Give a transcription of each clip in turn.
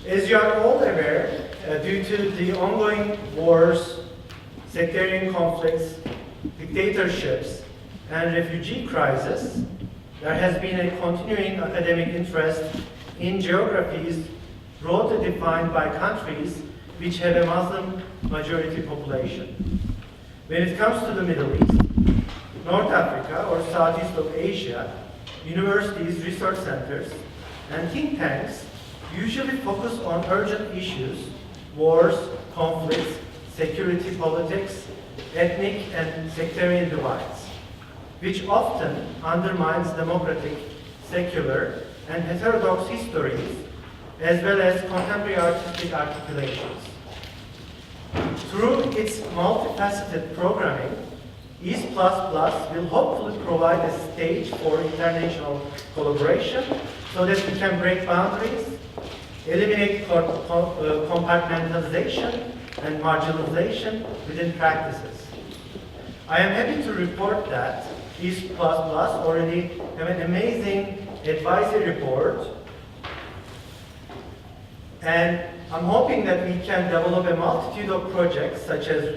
As you are all aware, due to the ongoing wars, sectarian conflicts, dictatorships, and refugee crisis, there has been a continuing academic interest in geographies broadly defined by countries which have a Muslim majority population. When it comes to the Middle East, North Africa, or Southeast of Asia, universities, research centers, and think tanks usually focus on urgent issues, wars, conflicts, security politics, ethnic and sectarian divides, which often undermines democratic, secular, and heterodox histories, as well as contemporary artistic articulations. Through its multifaceted programming, East++ will hopefully provide a stage for international collaboration so that we can break boundaries, eliminate compartmentalization and marginalization within practices. I am happy to report that East++ already have an amazing advisory board, and I'm hoping that we can develop a multitude of projects such as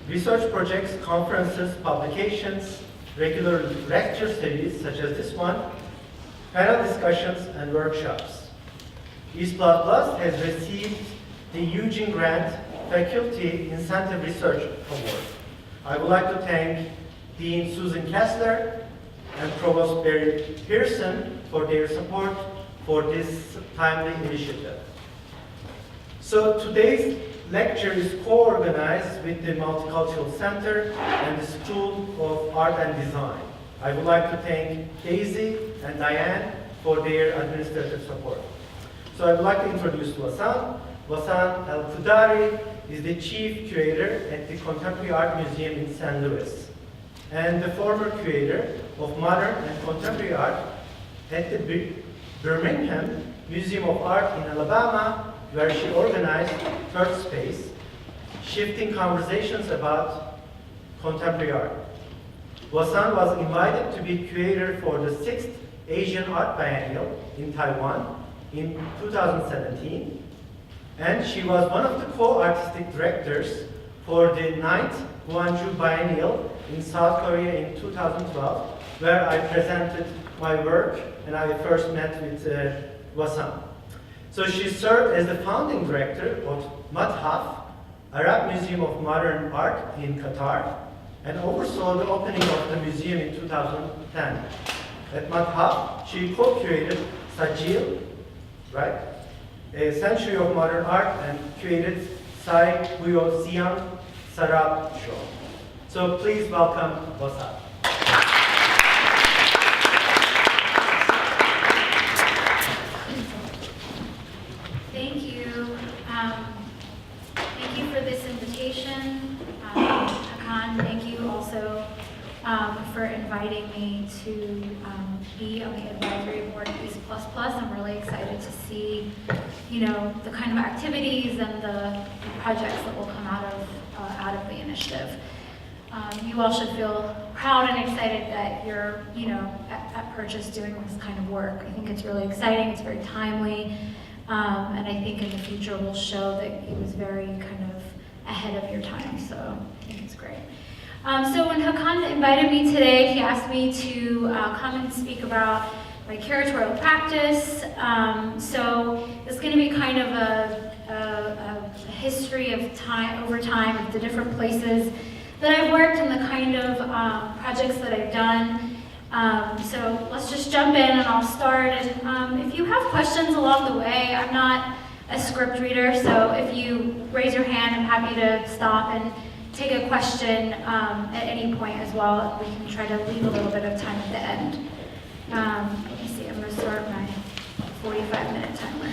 research projects, conferences, publications, regular lecture series such as this one, panel discussions, and workshops. East++ has received the Eugene Grant Faculty Incentive Research Award. I would like to thank Dean Susan Kessler and Provost Barry Pearson for their support for this timely initiative. So today's lecture is co-organized with the Multicultural Center and the School of Art and Design. I would like to thank Daisy and Diane for their administrative support. So I would like to introduce Wassan. Wassan Al-Khudhairi is the Chief Curator at the Contemporary Art Museum in St. Louis and the former Curator of Modern and Contemporary Art at the Birmingham Museum of Art in Alabama, where she organized Third Space, shifting conversations about contemporary art. Wassan was invited to be curator for the 6th Asian Art Biennial in Taiwan in 2017, and she was one of the co-artistic directors for the 9th Gwangju Biennial in South Korea in 2012, where I presented my work and I first met with Wassan. So she served as the founding director of Mathaf, Arab Museum of Modern Art in Qatar, and oversaw the opening of the museum in 2010. At Mathaf, she co-curated Sajil, right? A Century of Modern Art, and created Sai Huyo Siam Sarab Show. So please welcome Wassan. Thank you. Thank you for this invitation. Hakan, thank you also for inviting me to be on the advisory board of East++. I'm really excited to see, the kind of activities and the projects that will come out of the initiative. You all should feel proud and excited that you're, at Purchase doing this kind of work. I think it's really exciting. It's very timely. And I think in the future will show that it was very kind of ahead of your time, so I think it's great. So when Hakan invited me today, he asked me to come and speak about my curatorial practice. So it's going to be kind of a history of time, over time, of the different places that I've worked and the kind of projects that I've done. So let's just jump in and I'll start. And if you have questions along the way, I'm not a script reader, so if you raise your hand, I'm happy to stop and take a question at any point as well. We can try to leave a little bit of time at the end. Let me see, I'm going to start my 45-minute timer.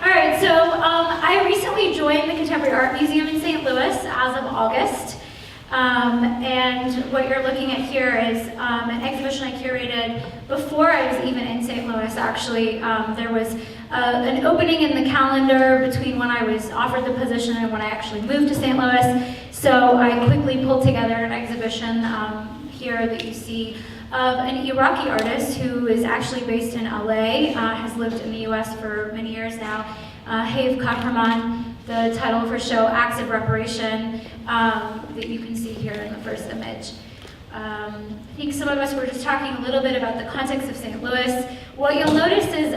All right, so I recently joined the Contemporary Art Museum in St. Louis as of August. And what you're looking at here is an exhibition I curated before I was even in St. Louis, actually. There was an opening in the calendar between when I was offered the position and when I actually moved to St. Louis. So I quickly pulled together an exhibition here that you see of an Iraqi artist who is actually based in LA, has lived in the US for many years now, Hav Kahraman. The title of her show, Acts of Reparation, that you can see here in the first image. I think some of us were just talking a little bit about the context of St. Louis. What you'll notice is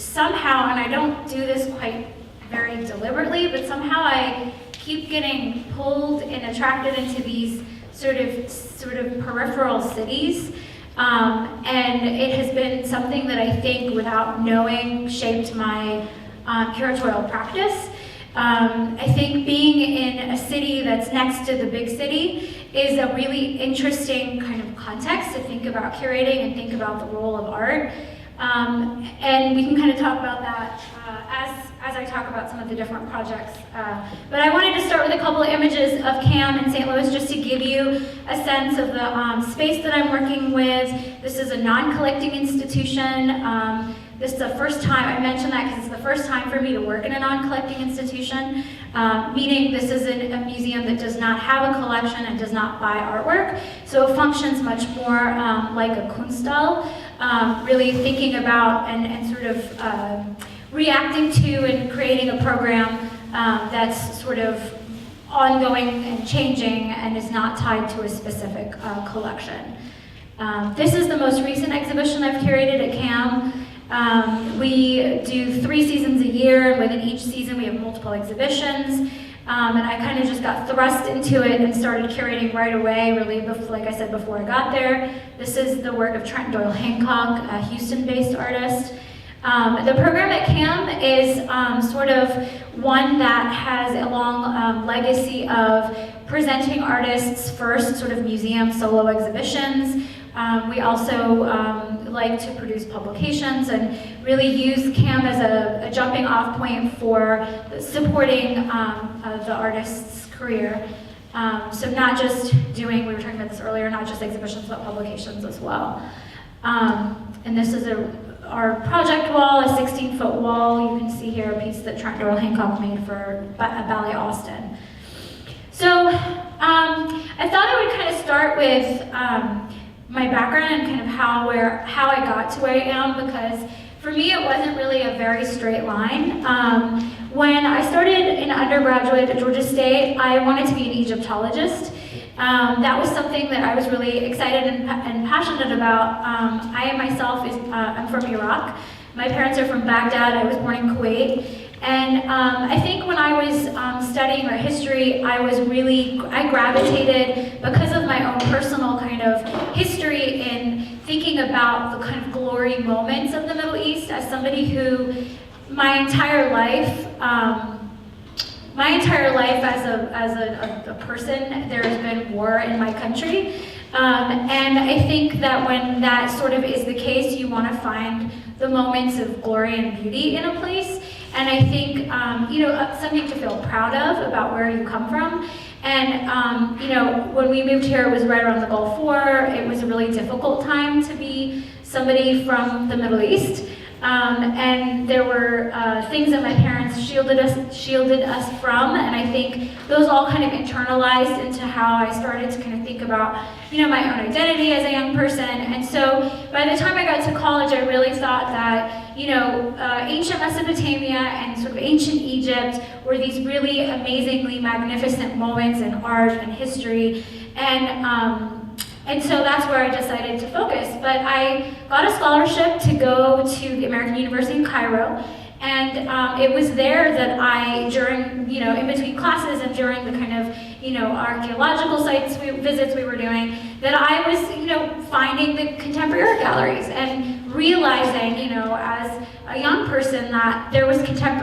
somehow, and I don't do this quite very deliberately, but somehow I keep getting pulled and attracted into these sort of peripheral cities. And it has been something that I think, without knowing, shaped my curatorial practice. I think being in a city that's next to the big city is a really interesting kind of context to think about curating and think about the role of art. And we can kind of talk about that as I talk about some of the different projects. But I wanted to start with a couple of images of CAM in St. Louis just to give you a sense of the space that I'm working with. This is a non-collecting institution. This is the first time, I mentioned that because it's the first time for me to work in a non-collecting institution, meaning this is a museum that does not have a collection and does not buy artwork. So it functions much more like a Kunsthal, really thinking about and sort of reacting to and creating a program that's sort of ongoing and changing and is not tied to a specific collection. This is the most recent exhibition I've curated at CAM. We do 3 seasons a year, and within each season we have multiple exhibitions. And I kind of just got thrust into it and started curating right away, really, like I said, before I got there. This is the work of Trent Doyle Hancock, a Houston-based artist. The program at CAM is sort of one that has a long legacy of presenting artists first, sort of museum solo exhibitions. We also like to produce publications and really use CAM as a jumping off point for supporting the artist's career. So not just doing, we were talking about this earlier, not just exhibitions, but publications as well. And this is our project wall, a 16-foot wall. You can see here a piece that Trent Doyle Hancock made for Ballet Austin. So I thought I would kind of start with my background and kind of how I got to where I am, because for me it wasn't really a very straight line. When I started in undergraduate at Georgia State, I wanted to be an Egyptologist. That was something that I was really excited and passionate about. I myself, I'm from Iraq. My parents are from Baghdad. I was born in Kuwait. And I think when I was studying art history, I gravitated, because of my own personal kind of history in thinking about the kind of glory moments of the Middle East, as somebody who my entire life as a person, there has been war in my country. And I think that when that sort of is the case, you want to find the moments of glory and beauty in a place. And I think, something to feel proud of about where you come from. And, when we moved here, it was right around the Gulf War. It was a really difficult time to be somebody from the Middle East. And there were things that my parents shielded us from, and I think those all kind of internalized into how I started to kind of think about, my own identity as a young person. And so by the time I got to college, I really thought that, ancient Mesopotamia and sort of ancient Egypt were these really amazingly magnificent moments in art and history. And so that's where I decided to focus. But I got a scholarship to go to the American University in Cairo. And it was there that I, during, in between classes and during the kind of, archaeological visits we were doing, that I was, finding the contemporary art galleries and realizing, as a young person that there was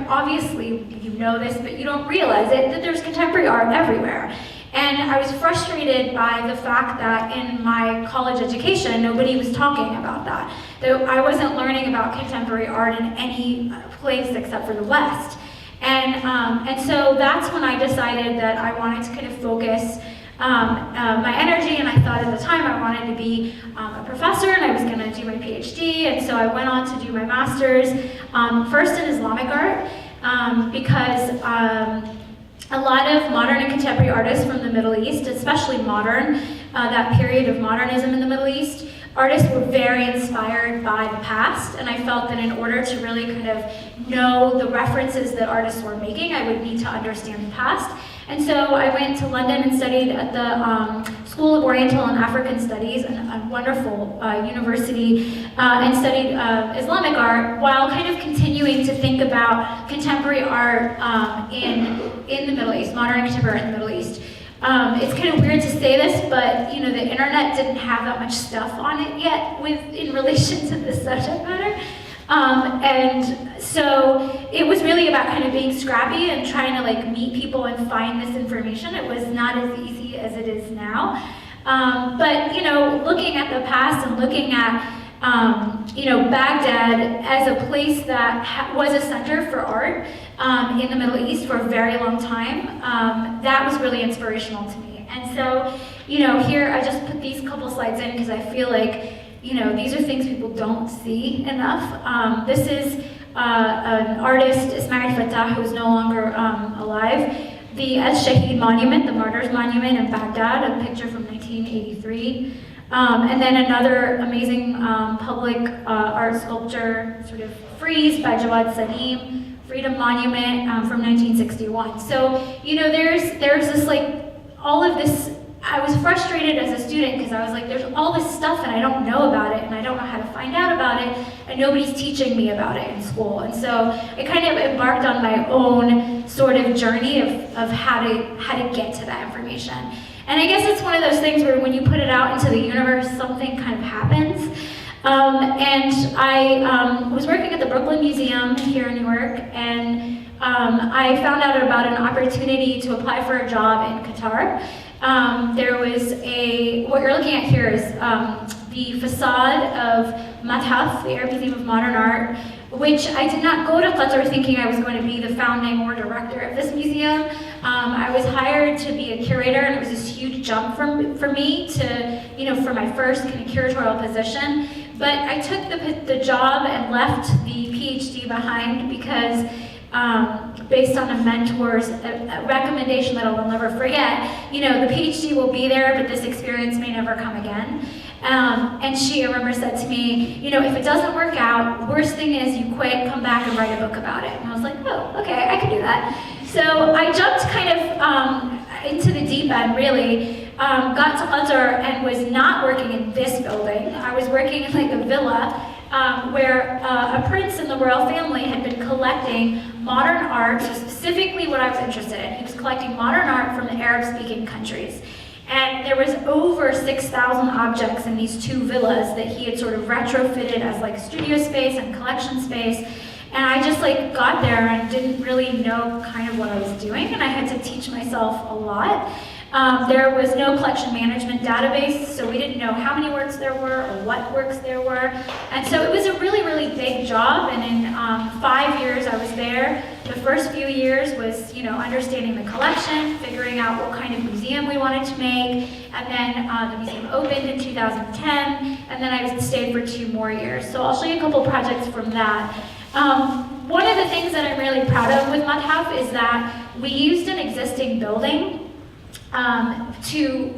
obviously, you know this, but you don't realize it, that there's contemporary art everywhere. And I was frustrated by the fact that in my college education, nobody was talking about that. That I wasn't learning about contemporary art in any place except for the West. And so that's when I decided that I wanted to kind of focus my energy, and I thought at the time I wanted to be a professor, and I was going to do my PhD, and so I went on to do my master's, first in Islamic art, because a lot of modern and contemporary artists from the Middle East, especially modern, that period of modernism in the Middle East, artists were very inspired by the past, and I felt that in order to really kind of know the references that artists were making, I would need to understand the past. And so I went to London and studied at the School of Oriental and African Studies, a wonderful university, and studied Islamic art while kind of continuing to think about contemporary art in the Middle East, modern and contemporary art in the Middle East. It's kind of weird to say this, but you know, the internet didn't have that much stuff on it yet in relation to this subject matter. And so it was really about kind of being scrappy and trying to like meet people and find this information. It was not as easy as it is now. But you know, looking at the past and looking at you know, Baghdad as a place that was a center for art in the Middle East for a very long time, that was really inspirational to me. And so, you know, here I just put these couple slides in because I feel like, you know, these are things people don't see enough. This is an artist, Ismail Fatah, who's no longer alive. The Al-Shahid Monument, the Martyrs Monument in Baghdad, a picture from 1983. And then another amazing public art sculpture, sort of frieze by Jawad Salim, Freedom Monument from 1961. So, you know, there's this like, all of this. I was frustrated as a student because I was like, there's all this stuff and I don't know about it and I don't know how to find out about it and nobody's teaching me about it in school. And so I kind of embarked on my own sort of journey of how to get to that information. And I guess it's one of those things where when you put it out into the universe, something kind of happens. And I was working at the Brooklyn Museum here in New York, and I found out about an opportunity to apply for a job in Qatar. There was what you're looking at here is the facade of Mathaf, the Arab Museum of Modern Art, which I did not go to Qatar thinking I was going to be the founding or director of this museum. I was hired to be a curator, and it was this huge jump for me to, you know, for my first kind of curatorial position. But I took the job and left the PhD behind because based on a mentor's recommendation that I'll never forget, you know, the PhD will be there, but this experience may never come again. And she, I remember, said to me, you know, if it doesn't work out, worst thing is you quit, come back and write a book about it. And I was like, oh, okay, I could do that. So I jumped kind of into the deep end, really. Got to Qatar and was not working in this building. I was working in like a villa where a prince in the royal family had been collecting modern art, so specifically what I was interested in. He was collecting modern art from the Arab-speaking countries. And there was over 6,000 objects in these two villas that he had sort of retrofitted as like studio space and collection space. And I just like got there and didn't really know kind of what I was doing, and I had to teach myself a lot. There was no collection management database, so we didn't know how many works there were or what works there were. And so it was a really, really big job, and in 5 years I was there. The first few years was, you know, understanding the collection, figuring out what kind of museum we wanted to make, and then the museum opened in 2010, and then I stayed for 2 more years. So I'll show you a couple projects from that. One of the things that I'm really proud of with Mathaf is that we used an existing building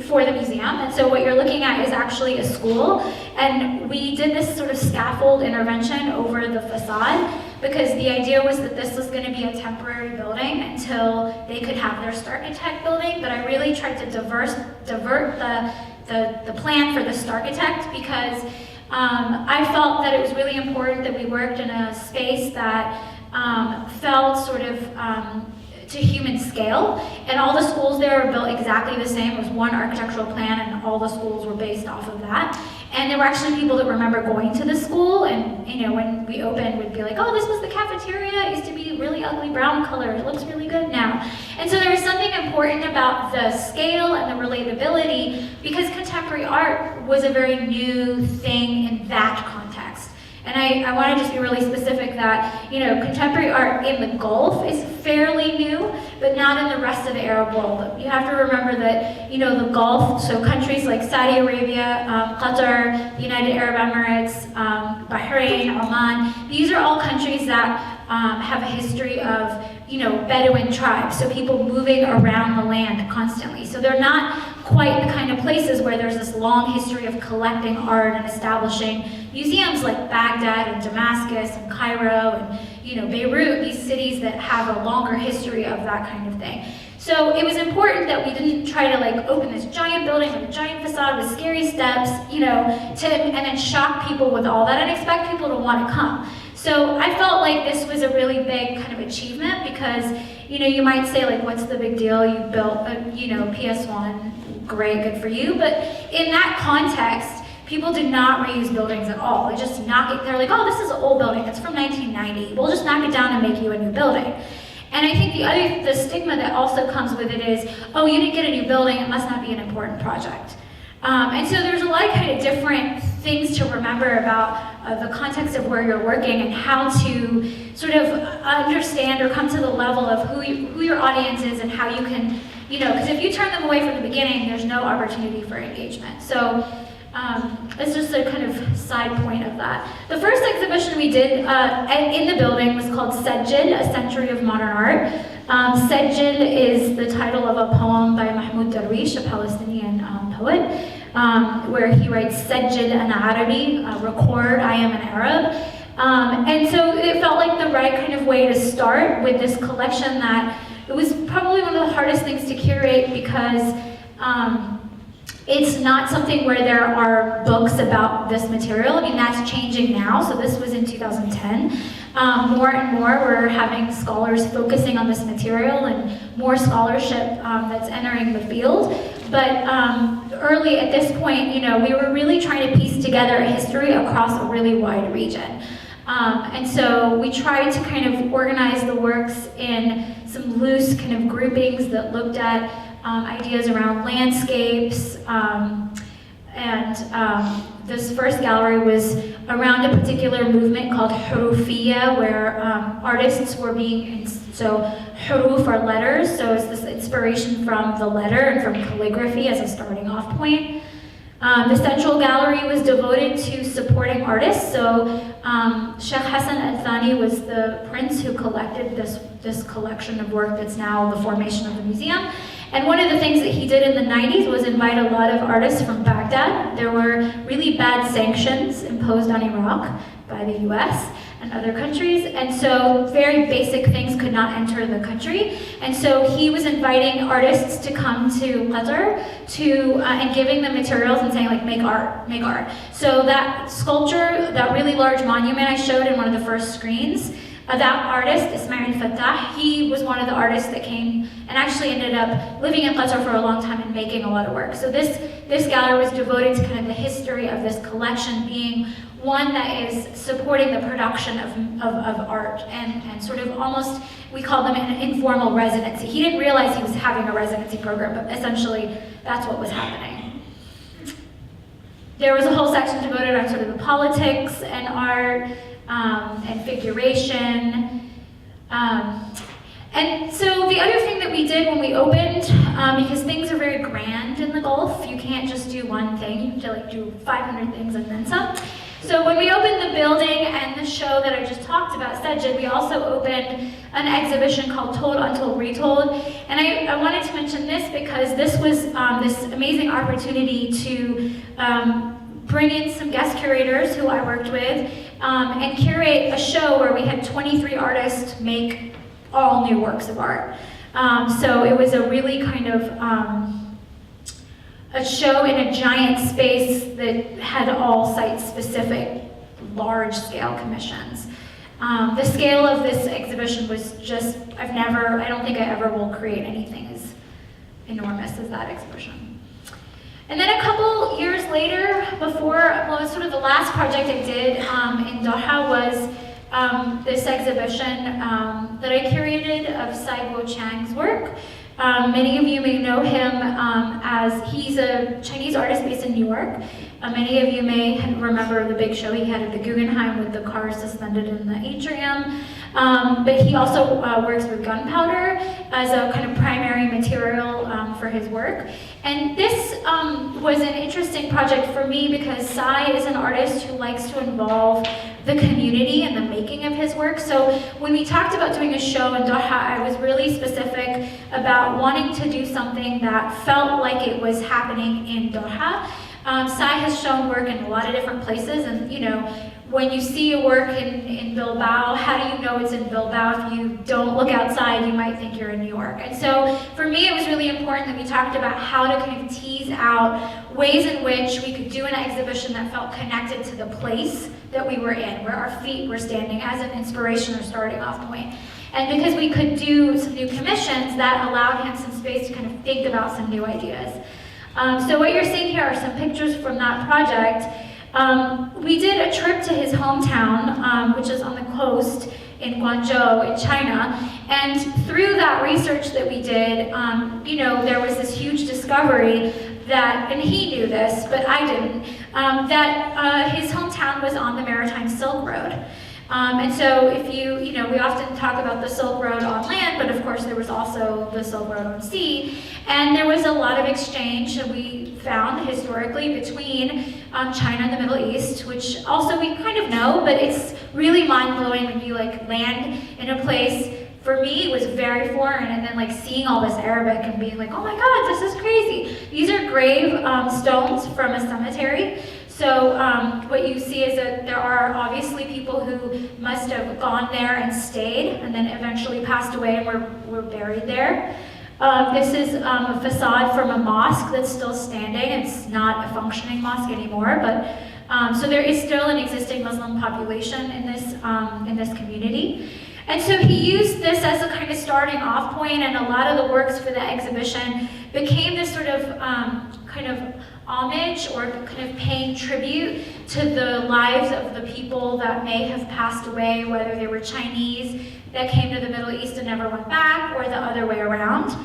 for the museum, and so what you're looking at is actually a school, and we did this sort of scaffold intervention over the facade because the idea was that this was going to be a temporary building until they could have their Starchitect building, but I really tried to divert the plan for the Starchitect because I felt that it was really important that we worked in a space that felt sort of to human scale, and all the schools there were built exactly the same. It was one architectural plan, and all the schools were based off of that. And there were actually people that remember going to the school, and you know, when we opened, would be like, "Oh, this was the cafeteria. It used to be really ugly brown color. It looks really good now." And so there was something important about the scale and the relatability because contemporary art was a very new thing in that context. And I want to just be really specific that, you know, contemporary art in the Gulf is fairly new, but not in the rest of the Arab world. You have to remember that, you know, the Gulf, so countries like Saudi Arabia, Qatar, the United Arab Emirates, Bahrain, Oman, these are all countries that have a history of, you know, Bedouin tribes, so people moving around the land constantly. So they're not quite the kind of places where there's this long history of collecting art and establishing museums like Baghdad and Damascus and Cairo and Beirut, these cities that have a longer history of that kind of thing. So it was important that we didn't try to like open this giant building with a giant facade with scary steps, and then shock people with all that and expect people to want to come. So I felt like this was a really big kind of achievement because, you might say like, what's the big deal? You built a, PS1, great, good for you. But in that context, people did not reuse buildings at all. They just knock it, they're like, oh, this is an old building, it's from 1990. We'll just knock it down and make you a new building. And I think the stigma that also comes with it is, oh, you didn't get a new building, it must not be an important project. And so there's a lot of kind of different things to remember about the context of where you're working and how to sort of understand or come to the level of who your audience is and how you can, because if you turn them away from the beginning, there's no opportunity for engagement. So it's just a kind of side point of that. The first exhibition we did in the building was called Sajjil, A Century of Modern Art. Sajjil is the title of a poem by Mahmoud Darwish, a Palestinian poet, where he writes, Sajjil an Arabi, record, I am an Arab. And so it felt like the right kind of way to start with this collection that it was probably one of the hardest things to curate because it's not something where there are books about this material. I mean, that's changing now, so this was in 2010. More and more, we're having scholars focusing on this material and more scholarship that's entering the field. But early at this point, we were really trying to piece together a history across a really wide region. And so we tried to kind of organize the works in some loose kind of groupings that looked at ideas around landscapes, this first gallery was around a particular movement called Hurufiyya, where artists were so huruf are letters, so it's this inspiration from the letter and from calligraphy as a starting off point. The central gallery was devoted to supporting artists, so Sheikh Hassan Al-Thani was the prince who collected this collection of work that's now the formation of the museum. And one of the things that he did in the 90s was invite a lot of artists from Baghdad. There were really bad sanctions imposed on Iraq by the US and other countries, and so very basic things could not enter the country. And so he was inviting artists to come to Qatar and giving them materials and saying like, make art, make art. So that sculpture, that really large monument I showed in one of the first screens, that artist, Ismail Fattah, he was one of the artists that came and actually ended up living in Qatar for a long time and making a lot of work. So this gallery was devoted to kind of the history of this collection being one that is supporting the production of art and sort of almost, we call them an informal residency. He didn't realize he was having a residency program, but essentially that's what was happening. There was a whole section devoted on sort of the politics and art, and figuration. And so the other thing that we did when we opened, because things are very grand in the Gulf, you can't just do one thing, you have to like do 500 things and then some. So when we opened the building and the show that I just talked about, Sajjid, we also opened an exhibition called Told, Untold, Retold. And I wanted to mention this because this was this amazing opportunity to bring in some guest curators who I worked with and curate a show where we had 23 artists make all new works of art. So it was a really kind of a show in a giant space that had all site-specific, large-scale commissions. The scale of this exhibition was just, I don't think I ever will create anything as enormous as that exhibition. And then a couple years later, sort of the last project I did in Doha was this exhibition that I curated of Saibo Chang's work. Many of you may know him as he's a Chinese artist based in New York, Many of you may remember the big show he had at the Guggenheim with the cars suspended in the atrium. But he also works with gunpowder as a kind of primary material for his work. And this was an interesting project for me because Sai is an artist who likes to involve the community in the making of his work. So when we talked about doing a show in Doha, I was really specific about wanting to do something that felt like it was happening in Doha. Sai has shown work in a lot of different places, and you know, when you see a work in Bilbao, how do you know it's in Bilbao? If you don't look outside, you might think you're in New York. And so for me, it was really important that we talked about how to kind of tease out ways in which we could do an exhibition that felt connected to the place that we were in, where our feet were standing as an inspiration or starting off point. And because we could do some new commissions, that allowed him some space to kind of think about some new ideas. So what you're seeing here are some pictures from that project. We did a trip to his hometown, which is on the coast in Guangzhou in China, and through that research that we did, you know, there was this huge discovery that, and he knew this, but I didn't, that his hometown was on the Maritime Silk Road. And so if you know, we often talk about the Silk Road on land, but of course there was also the Silk Road on sea. And there was a lot of exchange that we found historically between China and the Middle East, which also we kind of know, but it's really mind-blowing when you like land in a place. For me, it was very foreign, and then like seeing all this Arabic and being like, oh my God, this is crazy. These are grave stones from a cemetery. So what you see is that there are obviously people who must have gone there and stayed and then eventually passed away and were buried there. This is a facade from a mosque that's still standing. It's not a functioning mosque anymore, but so there is still an existing Muslim population in this community. And so he used this as a kind of starting off point, and a lot of the works for the exhibition became this sort of kind of homage or kind of paying tribute to the lives of the people that may have passed away, whether they were Chinese that came to the Middle East and never went back, or the other way around.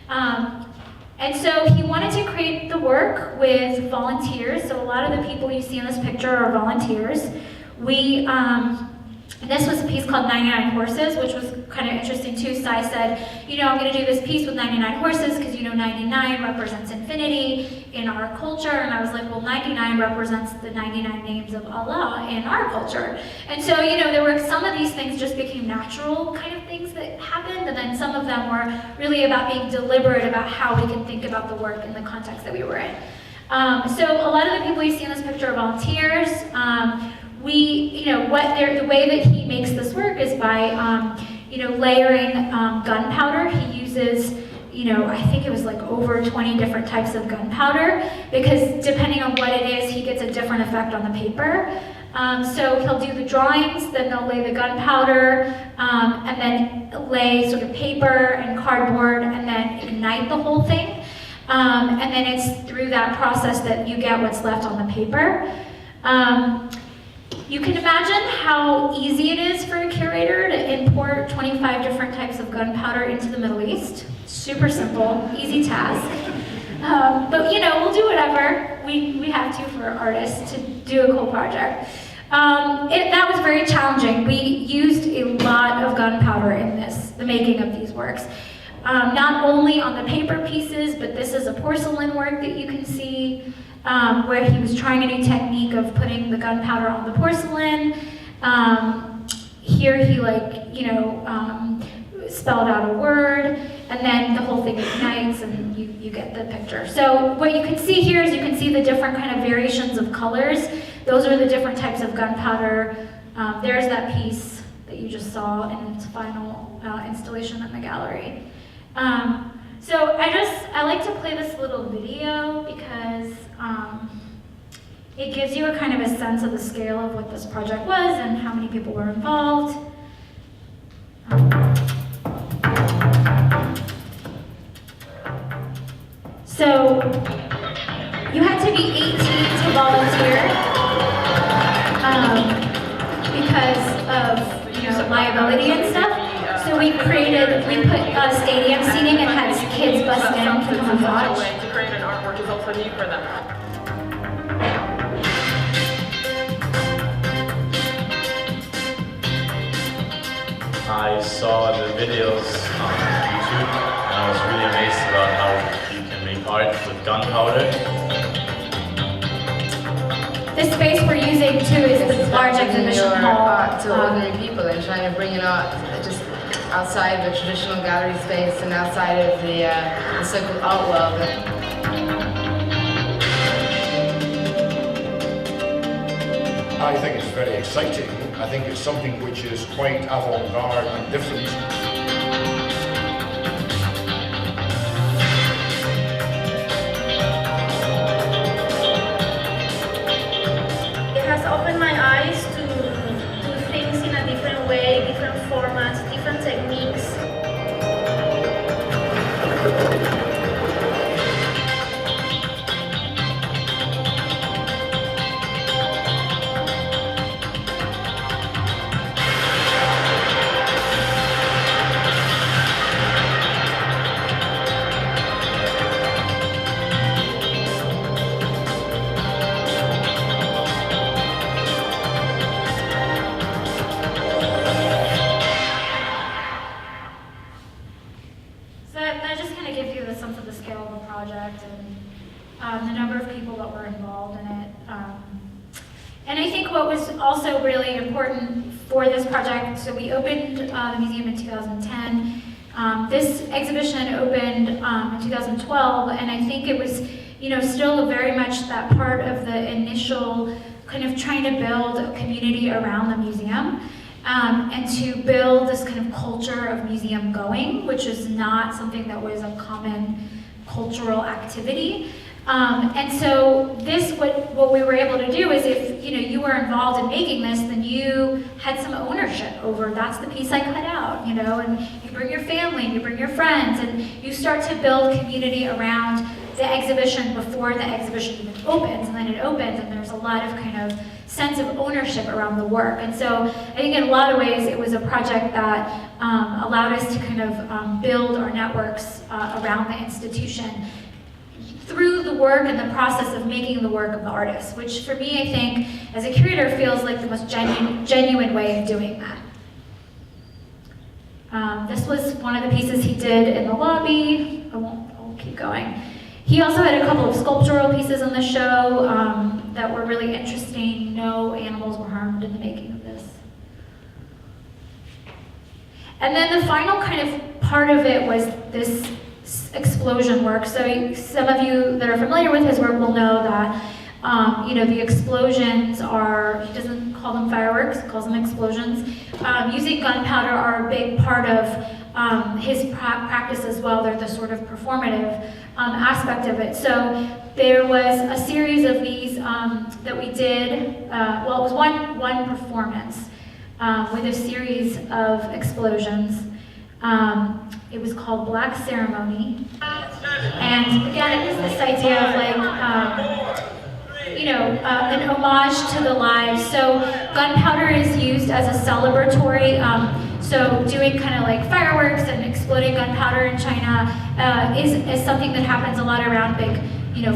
And so he wanted to create the work with volunteers. So a lot of the people you see in this picture are volunteers. This was a piece called 99 Horses, which was kind of interesting too. Sai said, you know, I'm going to do this piece with 99 horses because, you know, 99 represents infinity in our culture. And I was like, well, 99 represents the 99 names of Allah in our culture. And so, you know, there were some of these things just became natural kind of things that happened. And then some of them were really about being deliberate about how we can think about the work in the context that we were in. So a lot of the people you see in this picture are volunteers. You know, the way that he makes this work is by, you know, layering gunpowder. He uses, you know, I think it was like over 20 different types of gunpowder, because depending on what it is, he gets a different effect on the paper. So he'll do the drawings, then they'll lay the gunpowder, and then lay sort of paper and cardboard, and then ignite the whole thing. And then it's through that process that you get what's left on the paper. You can imagine how easy it is for a curator to import 25 different types of gunpowder into the Middle East. Super simple, easy task. But you know, we'll do whatever we have to for artists to do a cool project. That was very challenging. We used a lot of gunpowder in the making of these works. Not only on the paper pieces, but this is a porcelain work that you can see. Where he was trying a new technique of putting the gunpowder on the porcelain. Here he spelled out a word, and then the whole thing ignites and you get the picture. So what you can see here is you can see the different kind of variations of colors. Those are the different types of gunpowder. There's that piece that you just saw in its final installation in the gallery. So I like to play this little video because it gives you a kind of a sense of the scale of what this project was and how many people were involved. So you had to be 18 to volunteer because of, you know, liability and stuff. So we put stadium seating and had kids bust in to come and watch. To create an artwork is also new for them. saw the videos on YouTube, and I was really amazed about how you can make art with gunpowder. This space we're using too is the large exhibition hall. Art to ordinary people and trying to bring an art just outside the traditional gallery space and outside of the so-called art world. I think it's very exciting. I think it's something which is quite avant-garde and different. It has opened my eyes to things in a different way, different formats, different techniques. So that just kind of gives you the sense of the scale of the project and the number of people that were involved in it. And I think what was also really important for this project, so we opened the museum in 2010. This exhibition opened in 2012, and I think it was, still very much that part of the initial kind of trying to build a community around the museum. And to build this kind of culture of museum going, which is not something that was a common cultural activity. And so what we were able to do is if you were involved in making this, then you had some ownership over, that's the piece I cut out, and you bring your family, you bring your friends, and you start to build community around the exhibition before the exhibition even opens, and then it opens, and there's a lot of kind of sense of ownership around the work. And so I think in a lot of ways it was a project that allowed us to kind of build our networks around the institution through the work and the process of making the work of the artist, which for me, I think, as a curator, feels like the most genuine way of doing that. This was one of the pieces he did in the lobby. I'll keep going. He also had a couple of sculptural pieces on the show that were really interesting. No animals were harmed in the making of this. And then the final kind of part of it was this explosion work. So some of you that are familiar with his work will know that the explosions are, he doesn't call them fireworks, he calls them explosions. Using gunpowder are a big part of his practice as well. They're the sort of performative aspect of it. So there was a series of these that we did, it was one performance with a series of explosions. It was called Black Ceremony. And again, it was this idea of like, an homage to the lives. So gunpowder is used as a celebratory, so doing kind of like fireworks and exploding gunpowder in China is something that happens a lot around big,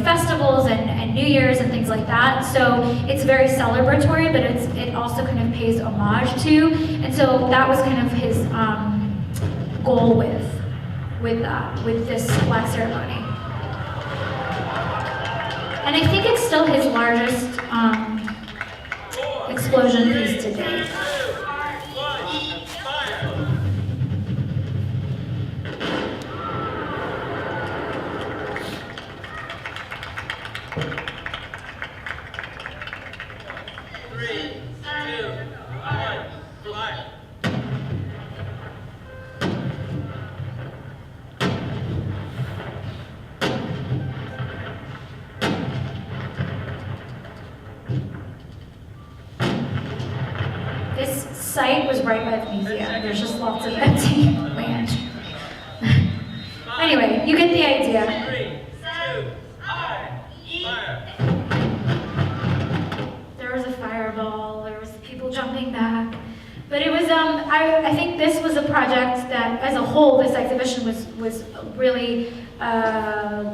festivals and New Year's and things like that. So it's very celebratory, but it also kind of pays homage to. And so that was kind of his goal with this Black Ceremony. And I think it's still his largest explosion piece to date. This site was right by the museum. There's just lots of empty land. Anyway, you get the idea. 3, 2, 1, fire! There was a fireball, there was people jumping back. But it was, I think this was a project that, as a whole, this exhibition was really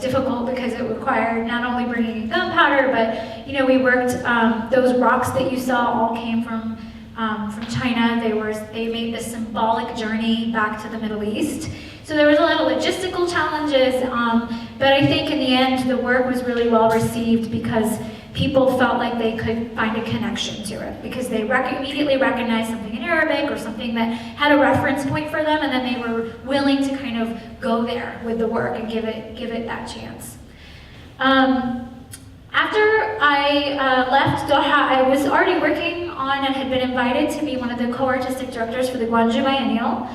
difficult because it required not only bringing in gunpowder, but, we worked, those rocks that you saw all came from from China. They made this symbolic journey back to the Middle East. So there was a lot of logistical challenges, but I think in the end the work was really well received because people felt like they could find a connection to it because they immediately recognized something in Arabic or something that had a reference point for them, and then they were willing to kind of go there with the work and give it that chance. After I left Doha, I was already working on and had been invited to be one of the co-artistic directors for the Gwangju Biennial.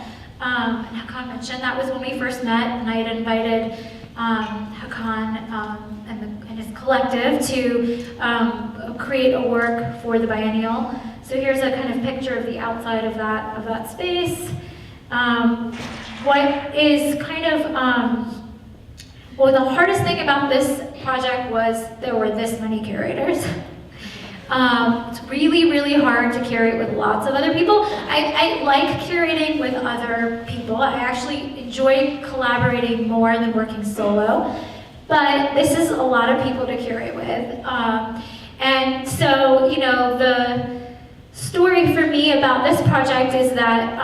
And Hakan mentioned that was when we first met, and I had invited Hakan and his collective to create a work for the biennial. So here's a kind of picture of the outside of that space. What is kind of well, the hardest thing about this project was there were this many curators. It's really, really hard to curate with lots of other people. I like curating with other people. I actually enjoy collaborating more than working solo. But this is a lot of people to curate with. And so, you know, the story for me about this project is that,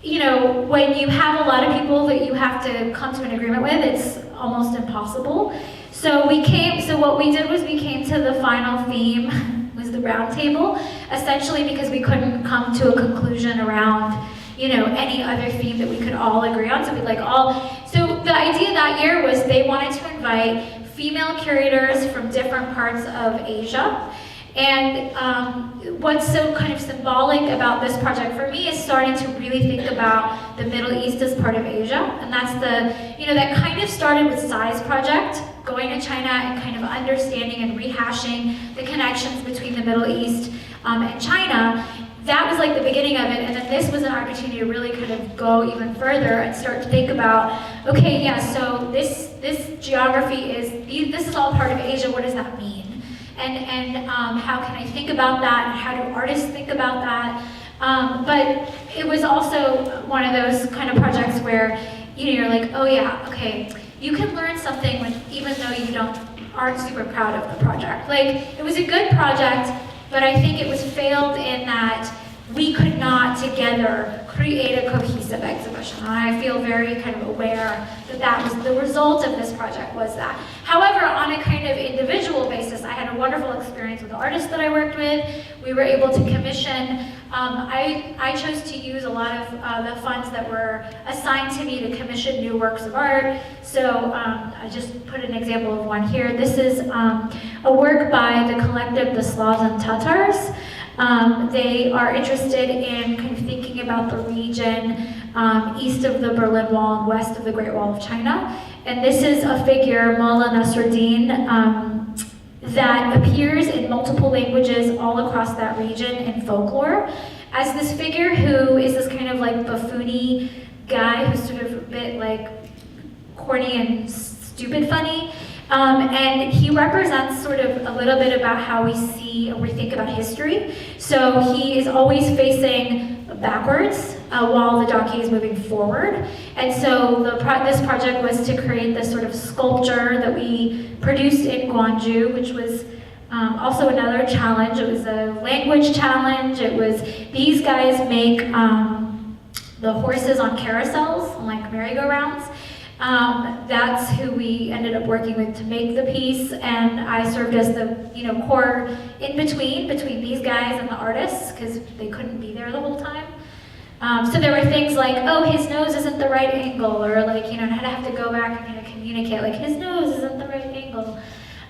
you know, when you have a lot of people that you have to come to an agreement with, it's almost impossible. So what we did was we came to the final theme, was the round table, essentially because we couldn't come to a conclusion around, you know, any other theme that we could all agree on. So so the idea that year was they wanted to invite female curators from different parts of Asia. And what's so kind of symbolic about this project for me is starting to really think about the Middle East as part of Asia. And that's that kind of started with Sai's project, going to China and kind of understanding and rehashing the connections between the Middle East and China. That was like the beginning of it, and then this was an opportunity to really kind of go even further and start to think about, okay, yeah, so this geography this is all part of Asia, what does that mean? And how can I think about that? How do artists think about that? But it was also one of those kind of projects where you're like, oh yeah, okay, you can learn something even though you aren't super proud of the project. Like, it was a good project, but I think it was failed in that we could not together create a cohesive exhibition. And I feel very kind of aware that was the result of this project was that. However, on a kind of individual basis, I had a wonderful experience with the artists that I worked with. We were able to commission. I chose to use a lot of the funds that were assigned to me to commission new works of art. So I just put an example of one here. This is a work by the collective The Slavs and Tatars. They are interested in kind of thinking about the region east of the Berlin Wall and west of the Great Wall of China. And this is a figure, Mullah Nasruddin, that appears in multiple languages all across that region in folklore as this figure who is this kind of like buffoony guy who's sort of a bit like corny and stupid funny. And he represents sort of a little bit about how we see or we think about history. So he is always facing backwards while the donkey is moving forward. And so this project was to create this sort of sculpture that we produced in Gwangju, which was also another challenge. It was a language challenge. It was, these guys make the horses on carousels, on like merry-go-rounds. That's who we ended up working with to make the piece, and I served as the core in between these guys and the artists because they couldn't be there the whole time. So there were things like, oh, his nose isn't the right angle, or like I'd have to go back and kind of communicate like his nose isn't the right angle.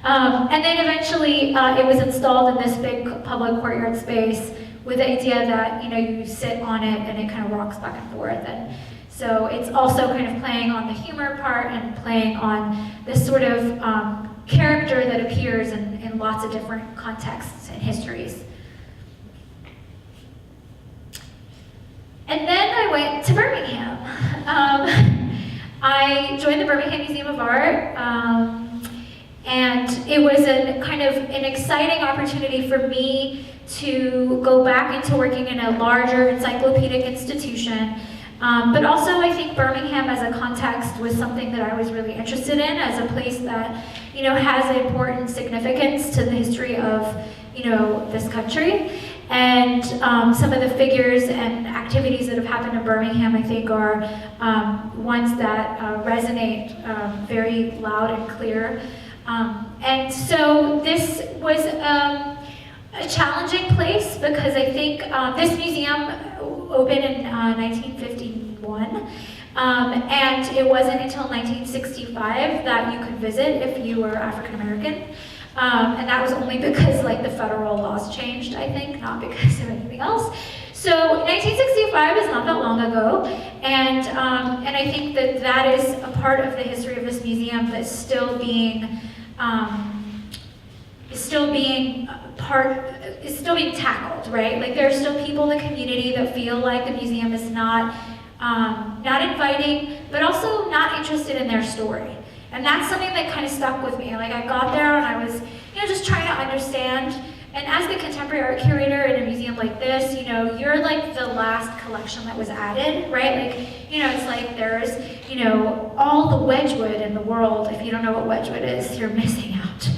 And then eventually it was installed in this big public courtyard space with the idea that you sit on it and it kind of rocks back and forth. And so it's also kind of playing on the humor part and playing on this sort of character that appears in lots of different contexts and histories. And then I went to Birmingham. I joined the Birmingham Museum of Art, and it was an exciting opportunity for me to go back into working in a larger encyclopedic institution. But also I think Birmingham as a context was something that I was really interested in as a place that, has important significance to the history of, this country. And some of the figures and activities that have happened in Birmingham, I think, are ones that resonate very loud and clear. And so this was a challenging place because I think this museum opened in 1951. And it wasn't until 1965 that you could visit if you were African American. And that was only because like the federal laws changed, I think, not because of anything else. So 1965 is not that long ago, and I think that that is a part of the history of this museum that's still being tackled, right? Like there are still people in the community that feel like the museum is not inviting, but also not interested in their story. And that's something that kind of stuck with me. Like I got there and I was, just trying to understand. And as the contemporary art curator in a museum like this, you're like the last collection that was added, right? Like, it's like there's, all the Wedgwood in the world. If you don't know what Wedgwood is, you're missing out.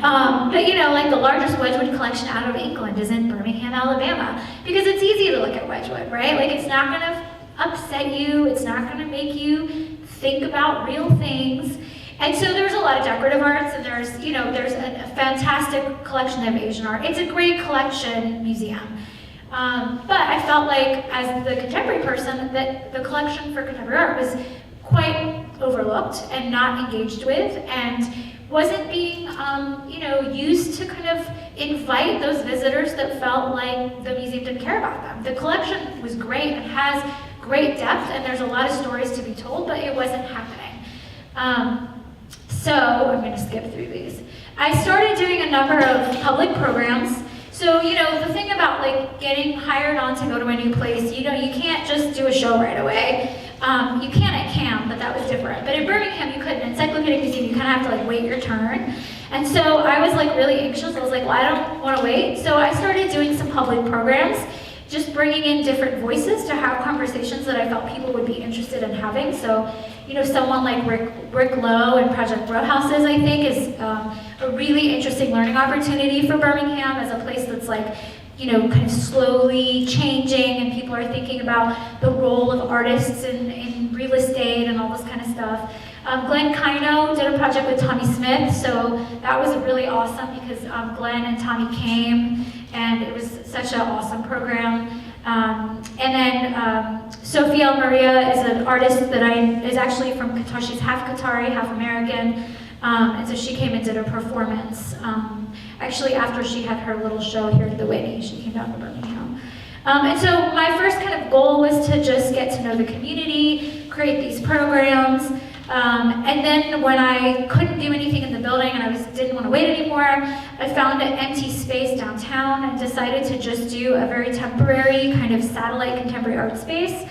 But like the largest Wedgwood collection out of England is in Birmingham, Alabama, because it's easy to look at Wedgwood, right? Like it's not gonna upset you, it's not gonna make you think about real things. And so there's a lot of decorative arts, and there's a fantastic collection of Asian art. It's a great collection museum. But I felt like, as the contemporary person, that the collection for contemporary art was quite overlooked and not engaged with, and wasn't being, used to kind of invite those visitors that felt like the museum didn't care about them. The collection was great and has great depth, and there's a lot of stories to be told, but it wasn't happening. So I'm going to skip through these. I started doing a number of public programs. So, the thing about like getting hired on to go to a new place, you can't just do a show right away. You can at CAM, but that was different. But in Birmingham, you couldn't. In Encyclopedic Museum, you kind of have to like wait your turn. And so I was like really anxious. I was like, well, I don't want to wait. So I started doing some public programs, just bringing in different voices to have conversations that I felt people would be interested in having. So, someone like Rick Lowe and Project Row Houses, I think, is a really interesting learning opportunity for Birmingham as a place that's like, kind of slowly changing, and people are thinking about the role of artists in real estate and all this kind of stuff. Glenn Kino did a project with Tommy Smith, so that was really awesome because Glenn and Tommy came, and it was such an awesome program. And then Sophia Maria is an artist that is actually from Qatar. She's half Qatari, half American, and so she came and did a performance. Actually, after she had her little show here at the Whitney, she came down to Birmingham. And so my first kind of goal was to just get to know the community, create these programs. And then when I couldn't do anything in the building and I didn't want to wait anymore, I found an empty space downtown and decided to just do a very temporary kind of satellite contemporary art space.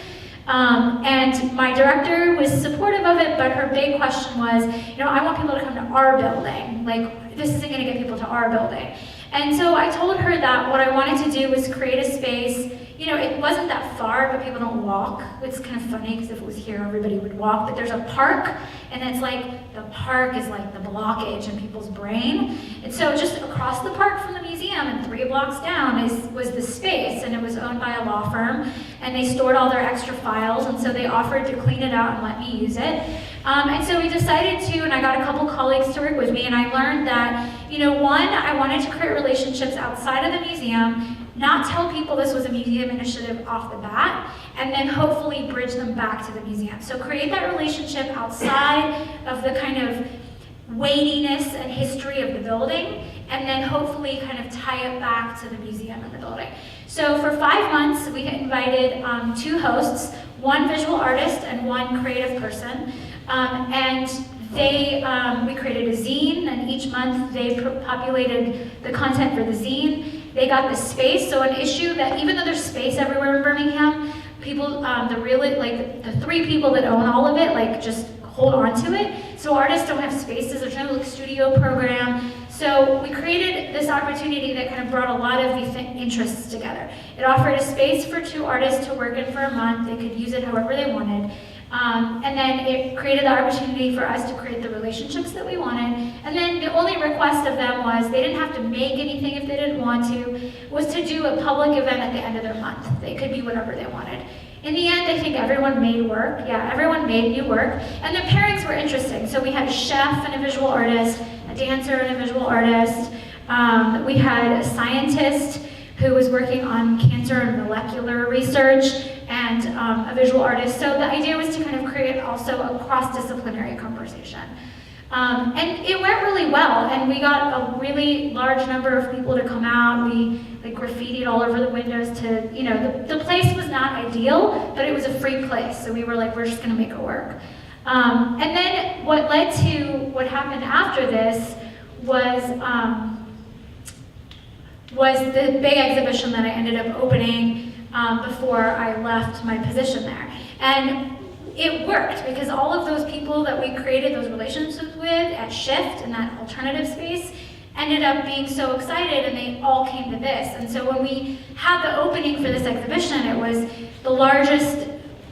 And my director was supportive of it, but her big question was, I want people to come to our building. Like, this isn't going to get people to our building. And so I told her that what I wanted to do was create a space. It wasn't that far, but people don't walk. It's kind of funny because if it was here, everybody would walk. But there's a park, and it's like the park is like the blockage in people's brain. And so just across the park from the museum and 3 blocks down was the space, and it was owned by a law firm, and they stored all their extra files, and so they offered to clean it out and let me use it. And so we decided to, and I got a couple colleagues to work with me, and I learned that, one, I wanted to create relationships outside of the museum, not tell people this was a museum initiative off the bat, and then hopefully bridge them back to the museum. So create that relationship outside of the kind of weightiness and history of the building, and then hopefully kind of tie it back to the museum and the building. So for 5 months, we invited 2 hosts, 1 visual artist and 1 creative person, and we created a zine, and each month they populated the content for the zine. They got the space, so an issue that even though there's space everywhere in Birmingham, people, the 3 people that own all of it, just hold on to it. So artists don't have spaces, there's no studio program. So we created this opportunity that kind of brought a lot of these interests together. It offered a space for 2 artists to work in for a month. They could use it however they wanted. And then it created the opportunity for us to create the relationships that we wanted. And then the only request of them was they didn't have to make anything if they didn't want to, was to do a public event at the end of their month. They could be whatever they wanted. In the end, I think everyone made work. Yeah, everyone made new work. And the pairings were interesting. So we had a chef and a visual artist, a dancer and a visual artist. We had a scientist who was working on cancer and molecular research, and a visual artist. So the idea was to kind of create also a cross-disciplinary conversation. And it went really well, and we got a really large number of people to come out. We graffitied all over the windows to, you know, the place was not ideal, but it was a free place, so we were like, we're just gonna make it work. And then what led to what happened after this was the big exhibition that I ended up opening before I left my position there. And it worked because all of those people that we created those relationships with at Shift in that alternative space ended up being so excited, and they all came to this. And so when we had the opening for this exhibition, it was the largest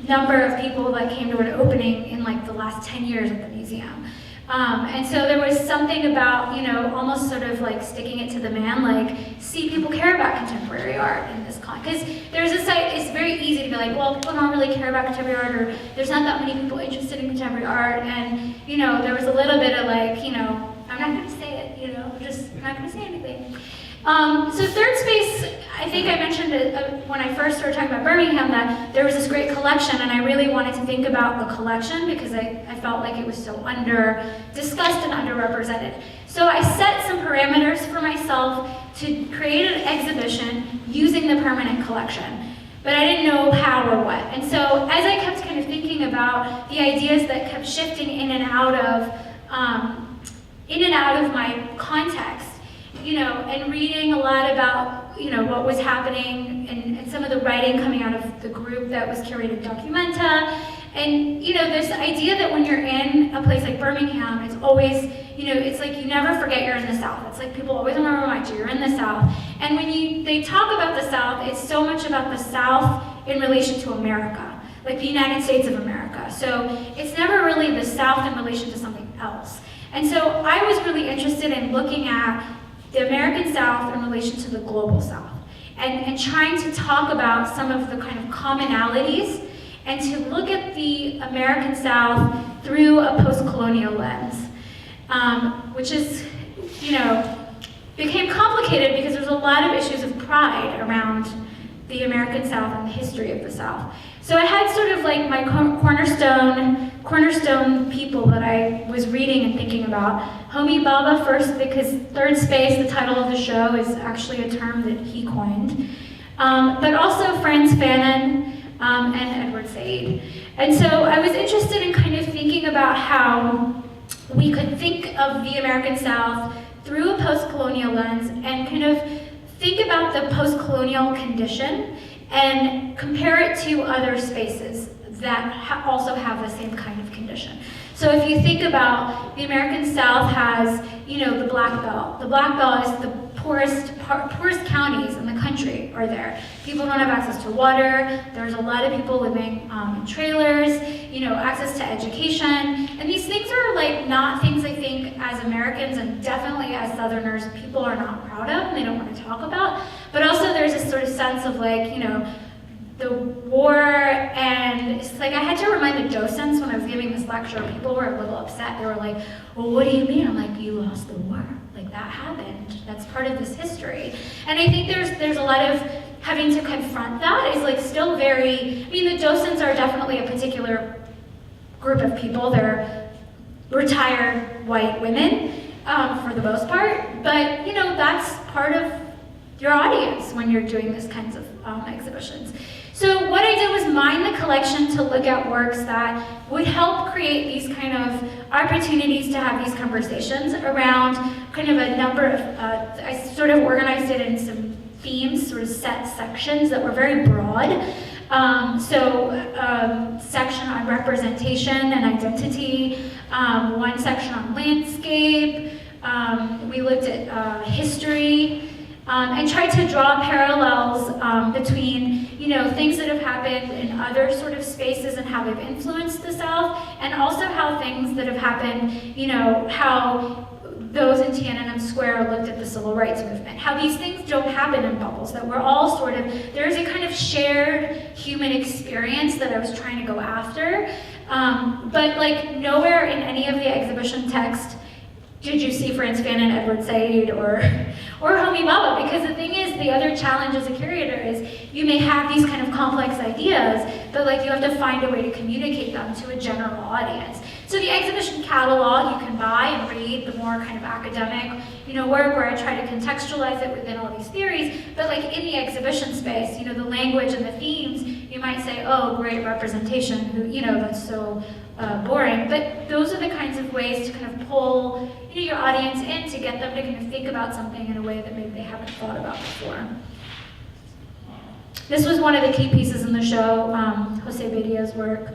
number of people that came to an opening in like the last 10 years at the museum. And so there was something about, you know, almost sort of like sticking it to the man, like, see, people care about contemporary art in this con. Because there's a site, it's very easy to be like, well, people don't really care about contemporary art, or there's not that many people interested in contemporary art. And, you know, there was a little bit of like, you know, I'm not going to say it, you know, I'm not going to say anything. So third space, I think I mentioned when I first started talking about Birmingham that there was this great collection, and I really wanted to think about the collection because I felt like it was so discussed and underrepresented. So I set some parameters for myself to create an exhibition using the permanent collection, but I didn't know how or what. And so as I kept kind of thinking about the ideas that kept shifting in and out of my context, you know, and reading a lot about, you know, what was happening and some of the writing coming out of the group that was curated Documenta. And, you know, this idea that when you're in a place like Birmingham, it's always, you know, it's like you never forget you're in the South. It's like people always want to remind you, you're in the South. And when they talk about the South, it's so much about the South in relation to America, like the United States of America. So it's never really the South in relation to something else. And so I was really interested in looking at the American South in relation to the global South, and trying to talk about some of the kind of commonalities, and to look at the American South through a post-colonial lens, which is, you know, became complicated because there's a lot of issues of pride around the American South and the history of the South. So I had sort of like my cornerstone people that I was reading and thinking about. Homi Bhabha first, because third space, the title of the show, is actually a term that he coined. But also Frantz Fanon and Edward Said. And so I was interested in kind of thinking about how we could think of the American South through a post-colonial lens and kind of think about the post-colonial condition and compare it to other spaces that also have the same kind of condition. So if you think about the American South has, you know, the Black Belt. The Black Belt is the poorest counties in the country are there. People don't have access to water. There's a lot of people living in trailers, you know, access to education. And these things are like not things I think as Americans and definitely as Southerners people are not proud of and they don't want to talk about. But also there's this sort of sense of like, you know, the war, and it's like I had to remind the docents when I was giving this lecture, people were a little upset. They were like, well, what do you mean? I'm like, you lost the war. Like that happened. That's part of this history. And I think there's a lot of having to confront that is like still very, I mean, the docents are definitely a particular group of people. They're retired white women for the most part, but you know, that's part of your audience when you're doing these kinds of exhibitions. So what I did was mine the collection to look at works that would help create these kind of opportunities to have these conversations around kind of a number of, I sort of organized it in some themes, sort of set sections that were very broad. Section on representation and identity, one section on landscape, we looked at history, and tried to draw parallels between, things that have happened in other sort of spaces and how they've influenced the South, and also how things that have happened, how those in Tiananmen Square looked at the civil rights movement, how these things don't happen in bubbles, that we're all sort of, there's a kind of shared human experience that I was trying to go after, but like nowhere in any of the exhibition text did you see Frantz Fanon, Edward Said, or Homi Bhabha, because the thing is, the other challenge as a curator is you may have these kind of complex ideas, but like you have to find a way to communicate them to a general audience. So the exhibition catalog you can buy and read, the more kind of academic, work where I try to contextualize it within all these theories, but like in the exhibition space, the language and the themes, you might say, oh, great representation, that's so boring, but those are the kinds of ways to kind of pull your audience in to get them to kind of think about something in a way that maybe they haven't thought about before. This was one of the key pieces in the show, Jose Bedia's work.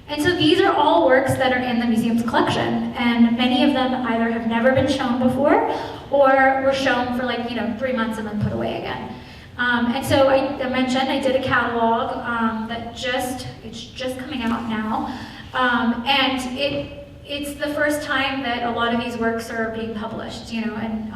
And so these are all works that are in the museum's collection, and many of them either have never been shown before or were shown for 3 months and then put away again. And so I mentioned I did a catalog it's just coming out now, and it's the first time that a lot of these works are being published, and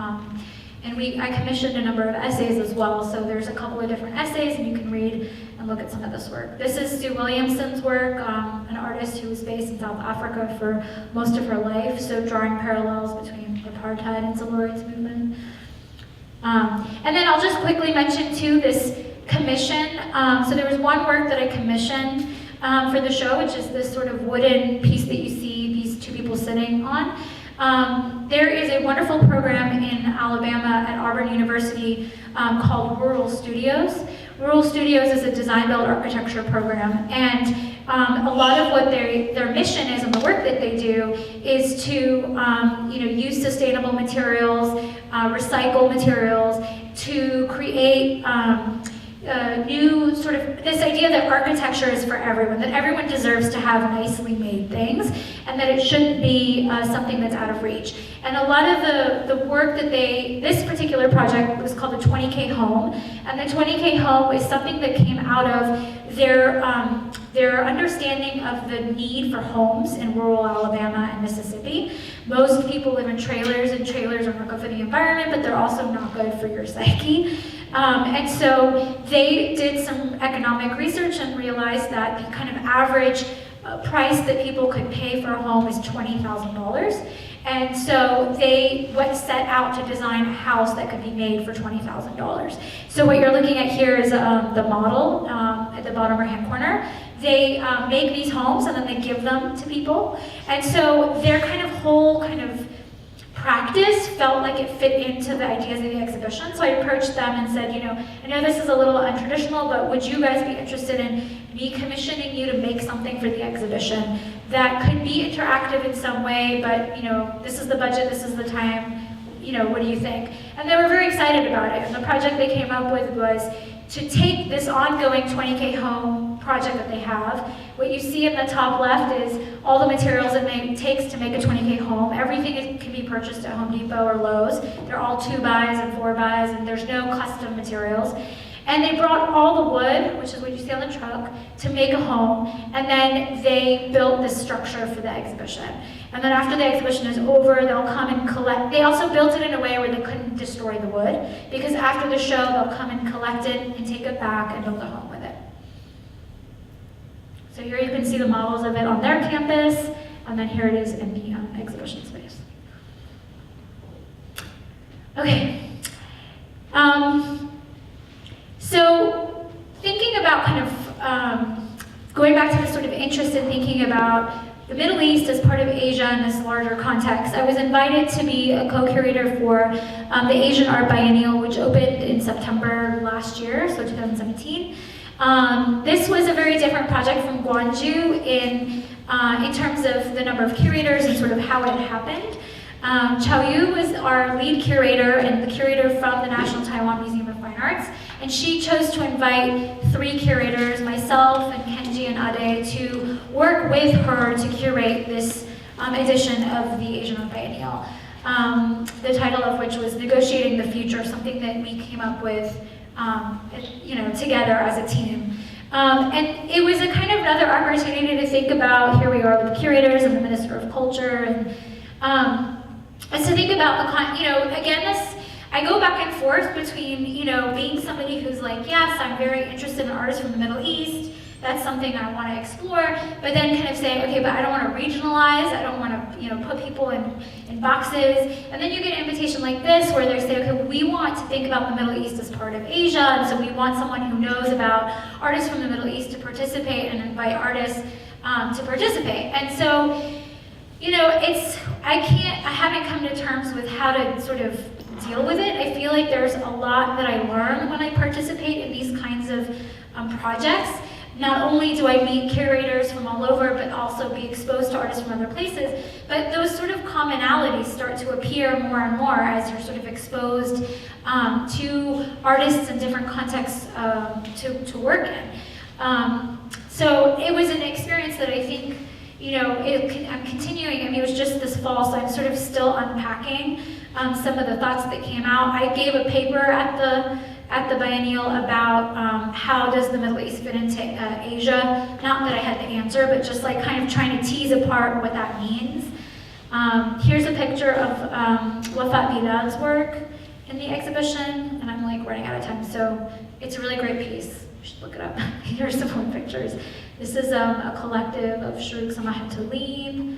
I commissioned a number of essays as well, so there's a couple of different essays, and you can read and look at some of this work. This is Sue Williamson's work, an artist who was based in South Africa for most of her life, so drawing parallels between apartheid and civil rights movement. And then I'll just quickly mention too this commission. So there was one work that I commissioned for the show, which is this sort of wooden piece that you see these two people sitting on. There is a wonderful program in Alabama at Auburn University called Rural Studios. Rural Studios is a design-build architecture program, and a lot of what their mission is and the work that they do is to use sustainable materials, recycle materials to create new sort of this idea that architecture is for everyone, that everyone deserves to have nicely made things, and that it shouldn't be something that's out of reach. And a lot of the work that this particular project was called the 20K Home, and the 20K Home is something that came out of their understanding of the need for homes in rural Alabama and Mississippi. Most people live in trailers, and trailers are not good for the environment, but they're also not good for your psyche. And so they did some economic research and realized that the kind of average price that people could pay for a home is $20,000. And so they set out to design a house that could be made for $20,000. So what you're looking at here is the model at the bottom right-hand corner. They make these homes and then they give them to people. And so their kind of whole practice felt like it fit into the ideas of the exhibition. So I approached them and said, I know this is a little untraditional, but would you guys be interested in me commissioning you to make something for the exhibition that could be interactive in some way, but this is the budget, this is the time, what do you think? And they were very excited about it. And the project they came up with was to take this ongoing 20K Home project that they have. What you see in the top left is all the materials it takes to make a 20K home. Everything can be purchased at Home Depot or Lowe's. They're all 2x and 4x, and there's no custom materials. And they brought all the wood, which is what you see on the truck, to make a home, and then they built this structure for the exhibition. And then after the exhibition is over, they'll come and collect. They also built it in a way where they couldn't destroy the wood, because after the show, they'll come and collect it and take it back and build a home with it. So here you can see the models of it on their campus, and then here it is in the exhibition space. Okay. So thinking about going back to this sort of interest in thinking about the Middle East as part of Asia in this larger context, I was invited to be a co-curator for the Asian Art Biennial, which opened in September last year, so 2017. This was a very different project from Gwangju in terms of the number of curators and sort of how it happened. Chao Yu was our lead curator and the curator from the National Taiwan Museum of Fine Arts, and she chose to invite 3 curators, myself and Kenji and Ade, to work with her to curate this edition of the Asian Art Biennial. the title of which was Negotiating the Future, something that we came up with together as a team. And it was a kind of another opportunity to think about, here we are with curators and the Minister of Culture, and to think about I go back and forth between, being somebody who's like, yes, I'm very interested in artists from the Middle East, that's something I want to explore, but then kind of saying, okay, but I don't want to regionalize, I don't want to, put people in boxes, and then you get an invitation like this where they say, okay, we want to think about the Middle East as part of Asia, and so we want someone who knows about artists from the Middle East to participate and invite artists to participate. And so, I haven't come to terms with how to sort of deal with it. I feel like there's a lot that I learn when I participate in these kinds of projects. Not only do I meet curators from all over, but also be exposed to artists from other places, but those sort of commonalities start to appear more and more as you're sort of exposed to artists in different contexts to work in. So it was an experience that I think, I'm continuing. I mean, it was just this fall, so I'm sort of still unpacking some of the thoughts that came out. I gave a paper at the biennial about how does the Middle East fit into Asia. Not that I had the answer, but just like kind of trying to tease apart what that means. Here's a picture of Wafat Bilal's work in the exhibition, and I'm like running out of time, so it's a really great piece. You should look it up. Here's some more pictures. This is a collective of Shuruk Samahat Talib.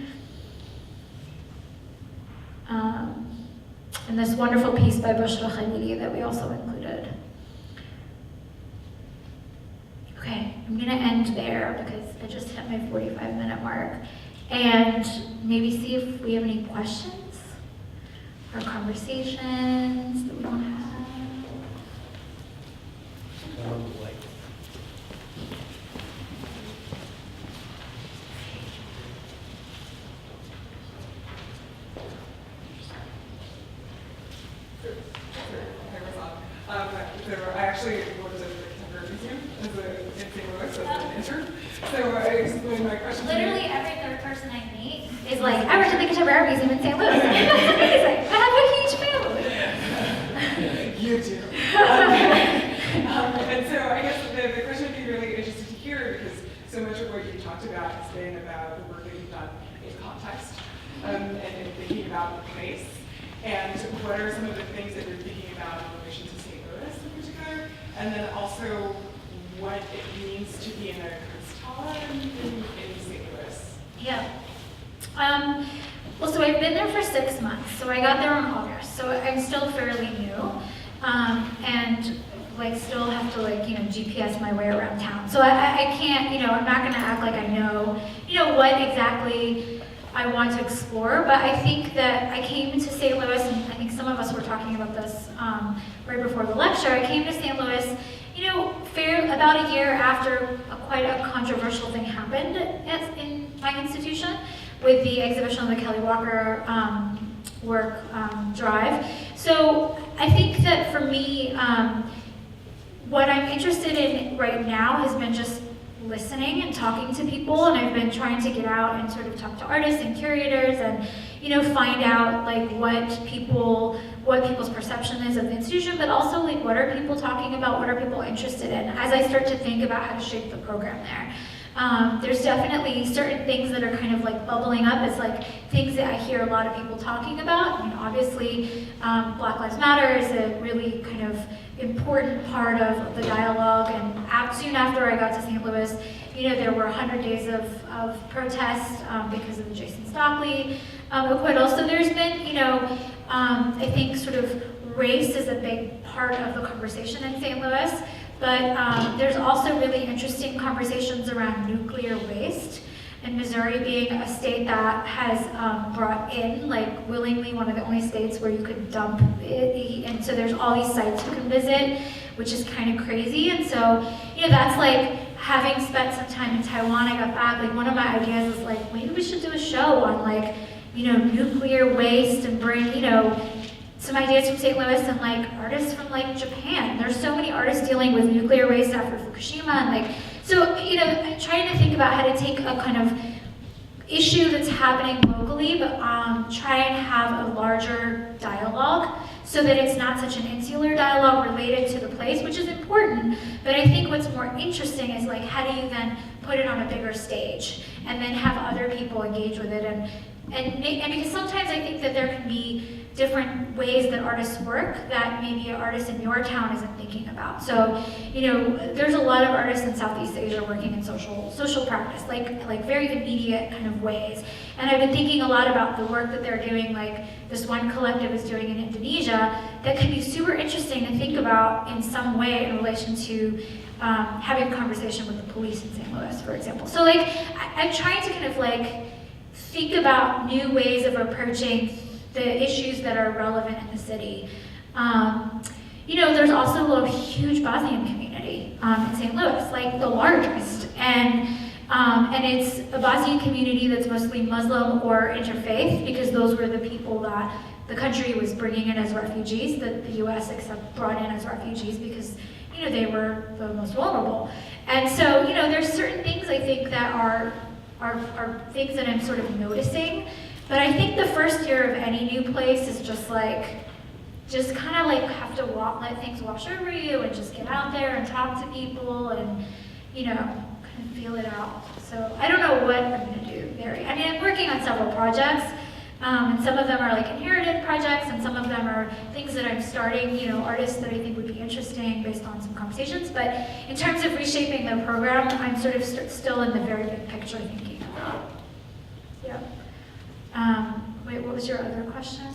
And this wonderful piece by Bushra Khalili that we also included. Okay, I'm gonna end there because I just hit my 45-minute mark. And maybe see if we have any questions or conversations that we want to have. So I actually worked at the Contemporary Museum in St. Louis as an intern. So I explained my question. Literally every third person I meet is like, I worked at the Contemporary Museum in St. Louis. That's amazing. I have a huge family. You do. And so I guess the question would be really interesting to hear because so much of what you talked about has been about the work that you've done in context and in thinking about the place. And what are some of the things that you're thinking about in relation to St. Louis in particular? And then also what it means to be in a Kunsthalle in St. Louis. Yeah. Well, so I've been there for 6 months. So I got there in August. So I'm still fairly new. And still have to GPS my way around town. So I can't, I'm not gonna act like I know, what exactly I want to explore, but I think that I came to St. Louis, and I think some of us were talking about this right before the lecture. I came to St. Louis, about a year after quite a controversial thing happened in my institution with the exhibition of the Kelly Walker work, Drive. So I think that for me, what I'm interested in right now has been just listening and talking to people, and I've been trying to get out and sort of talk to artists and curators and find out what people's perception is of the institution, but also what are people talking about, what are people interested in as I start to think about how to shape the program there. There's definitely certain things that are kind of bubbling up as things that I hear a lot of people talking about. I mean, obviously, Black Lives Matter is a really kind of important part of the dialogue, and soon after I got to St. Louis, there were 100 days of protest because of the Jason Stockley acquittal. So there's been, I think sort of race is a big part of the conversation in St. Louis, but there's also really interesting conversations around nuclear waste. And Missouri being a state that has brought in, willingly, one of the only states where you could dump it, and so there's all these sites you can visit, which is kind of crazy. And so, that's having spent some time in Taiwan, I got back, one of my ideas is maybe we should do a show on nuclear waste and bring, some ideas from St. Louis and artists from Japan. There's so many artists dealing with nuclear waste after Fukushima and so, trying to think about how to take a kind of issue that's happening locally, but try and have a larger dialogue so that it's not such an insular dialogue related to the place, which is important. But I think what's more interesting is like, how do you then put it on a bigger stage and then have other people engage with it? And because sometimes I think that there can be different ways that artists work that maybe an artist in your town isn't thinking about. So, you know, there's a lot of artists in Southeast Asia working in social practice, like very immediate kind of ways. And I've been thinking a lot about the work that they're doing, like this one collective is doing in Indonesia, that could be super interesting to think about in some way in relation to having a conversation with the police in St. Louis, for example. So like, I'm trying to kind of like think about new ways of approaching the issues that are relevant in the city. You know, there's also a huge Bosnian community in St. Louis, like the largest. And it's a Bosnian community that's mostly Muslim or interfaith, because those were the people that the country was bringing in as refugees, that the US brought in as refugees because, you know, they were the most vulnerable. And so, you know, there's certain things I think that are things that I'm sort of noticing. But I think the first year of any new place is just kind of like have to let things wash over you and just get out there and talk to people and, you know, kind of feel it out. So I don't know what I'm going to do there. I mean, I'm working on several projects, and some of them are like inherited projects, and some of them are things that I'm starting, you know, artists that I think would be interesting based on some conversations. But in terms of reshaping the program, I'm sort of still in the very big picture thinking about. Yeah. Wait, what was your other question?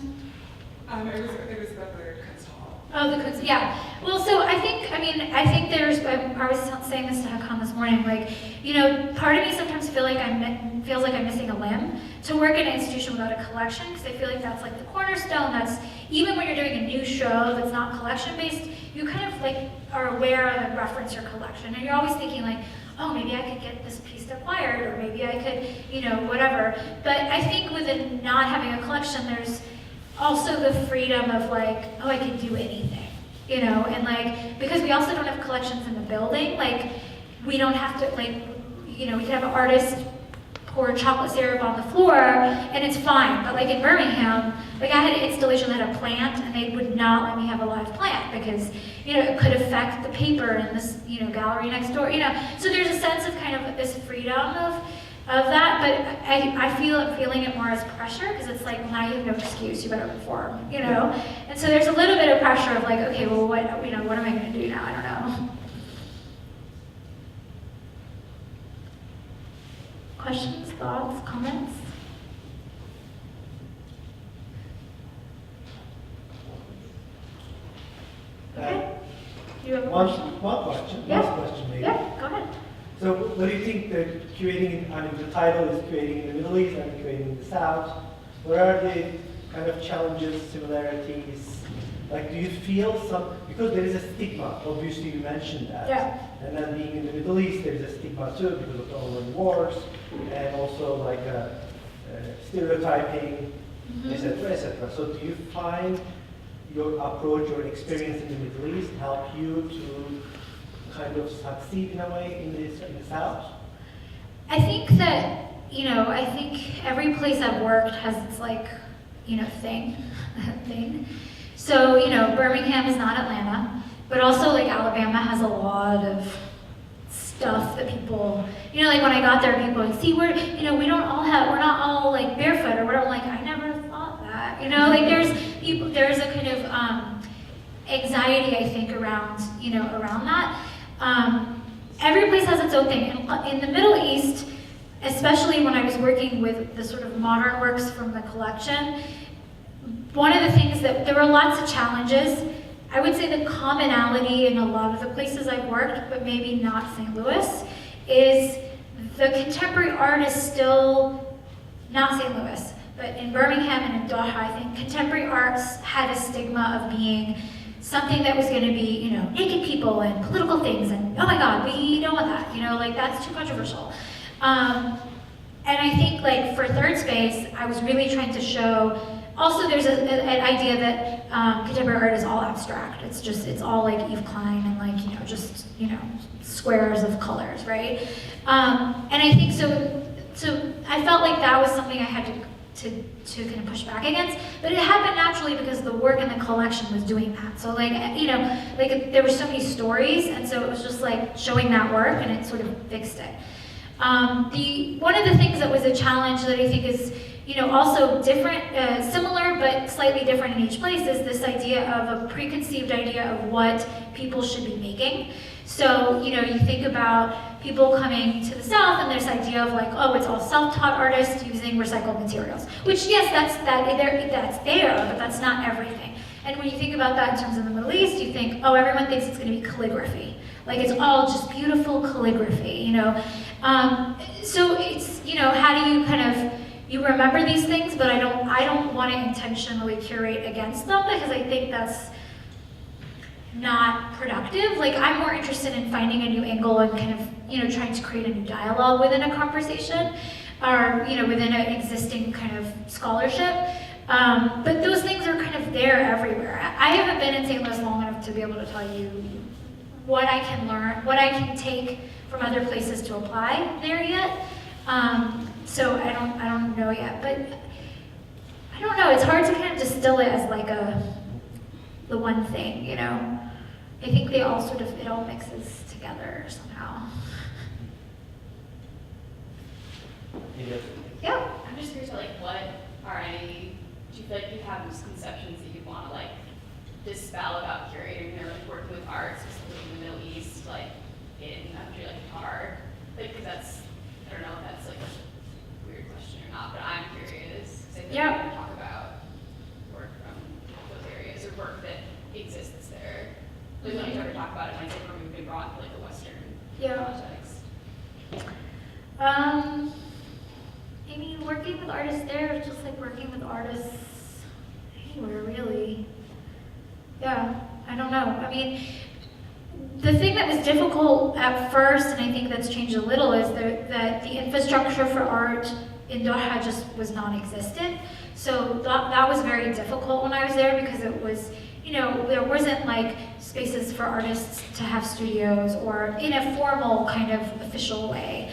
It was about the Kunst Hall. Oh, the Kunst, yeah. Well, so I think there's, I was saying this to Hakan this morning, like, you know, part of me sometimes feels like I'm missing a limb to work in an institution without a collection, because I feel like that's like the cornerstone. That's, even when you're doing a new show that's not collection-based, you kind of like are aware of and reference your collection, and you're always thinking like, oh, maybe I could get this piece acquired, or maybe I could, you know, whatever. But I think with it not having a collection, there's also the freedom of like, oh, I can do anything, you know, and like, because we also don't have collections in the building, like, we don't have to, like, you know, we could have an artist pour chocolate syrup on the floor, and it's fine. But like in Birmingham, like I had an installation that had a plant, and they would not let me have a live plant because, you know, it could affect the paper in this, you know, gallery next door, you know. So there's a sense of kind of this freedom of that, but I feel it feeling it more as pressure, because it's like, well, now you have no excuse, you better perform, you know. And so there's a little bit of pressure of like, okay, well, what, you know, what am I going to do now? I don't know. Questions, thoughts, comments? Okay. Do you have a question? One question, Yeah. last question maybe. Yeah, go ahead. So what do you think that curating, I mean, the title is Curating in the Middle East and Curating in the South. What are the kind of challenges, similarities? Like, do you feel some, because there is a stigma, obviously you mentioned that. Yeah. And then being in the Middle East, there is a stigma too because of the ongoing wars, and also like stereotyping, etc., etc. So do you find your approach or experience in the Middle East help you to kind of succeed in a way in the South? I think that, you know, I think every place I've worked has its like, you know, thing. So, you know, Birmingham is not Atlanta, but also like Alabama has a lot of stuff that people, you know, like when I got there, people would see, we're not all like barefoot or whatever. Like, I never thought that, you know, like there's a kind of anxiety, I think, around that. Every place has its own thing. In the Middle East, especially when I was working with the sort of modern works from the collection, one of the things that, there were lots of challenges. I would say the commonality in a lot of the places I've worked, but maybe not St. Louis, is the contemporary art is still, not St. Louis, but in Birmingham and in Doha, I think contemporary arts had a stigma of being something that was going to be, you know, naked people and political things, and oh my God, we don't want that, you know, like that's too controversial. And I think like for Third Space, I was really trying to show, also there's an idea that contemporary art is all abstract. It's all like Yves Klein and like, you know, just, you know, squares of colors, right? And I think so so I felt like that was something I had to kind of push back against, but it happened naturally because the work in the collection was doing that. So like, you know, like there were so many stories, and so it was just like showing that work, and it sort of fixed it. One of the things that was a challenge that I think is, you know, also different, similar but slightly different in each place, is this idea of a preconceived idea of what people should be making. So, you know, you think about people coming to the South and this idea of like, oh, it's all self-taught artists using recycled materials. Which, yes, that's there, but that's not everything. And when you think about that in terms of the Middle East, you think, oh, everyone thinks it's going to be calligraphy. Like, it's all just beautiful calligraphy, you know? So it's, you know, how do you kind of, you remember these things, but I don't want to intentionally curate against them, because I think that's not productive. Like, I'm more interested in finding a new angle and kind of, you know, trying to create a new dialogue within a conversation, or, you know, within an existing kind of scholarship. But those things are kind of there everywhere. I haven't been in St. Louis long enough to be able to tell you what I can learn, what I can take from other places to apply there yet. So I don't know yet, but I don't know. It's hard to kind of distill it as like the one thing, you know. I think they all sort of, it all mixes together somehow. Yeah. I'm just curious about like what are any, do you feel like you have misconceptions that you want to like dispel about curating or like working with art, specifically in the Middle East, like in a country like Qatar? Like, because that's, I don't know if that's like a weird question or not, but I'm curious. Because I think we want to talk about work from those areas or work that exists there. Like when you start to talk about it, when I say where we've been brought to like a Western context. I mean, working with artists there is just like working with artists anywhere, really. Yeah, I don't know. I mean, the thing that was difficult at first, and I think that's changed a little, is that the infrastructure for art in Doha just was non-existent. So that was very difficult when I was there, because it was, you know, there wasn't like spaces for artists to have studios, or in a formal kind of official way.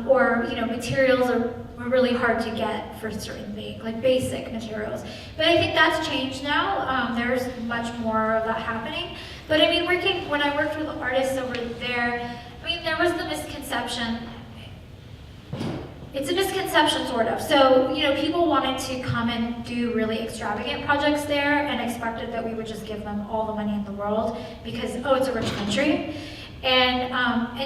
Or, you know, materials were really hard to get for certain things, like basic materials. But I think that's changed now. There's much more of that happening. But I mean, when I worked with artists over there, I mean, there was the misconception. It's a misconception, sort of. So, you know, people wanted to come and do really extravagant projects there and expected that we would just give them all the money in the world because, oh, it's a rich country. And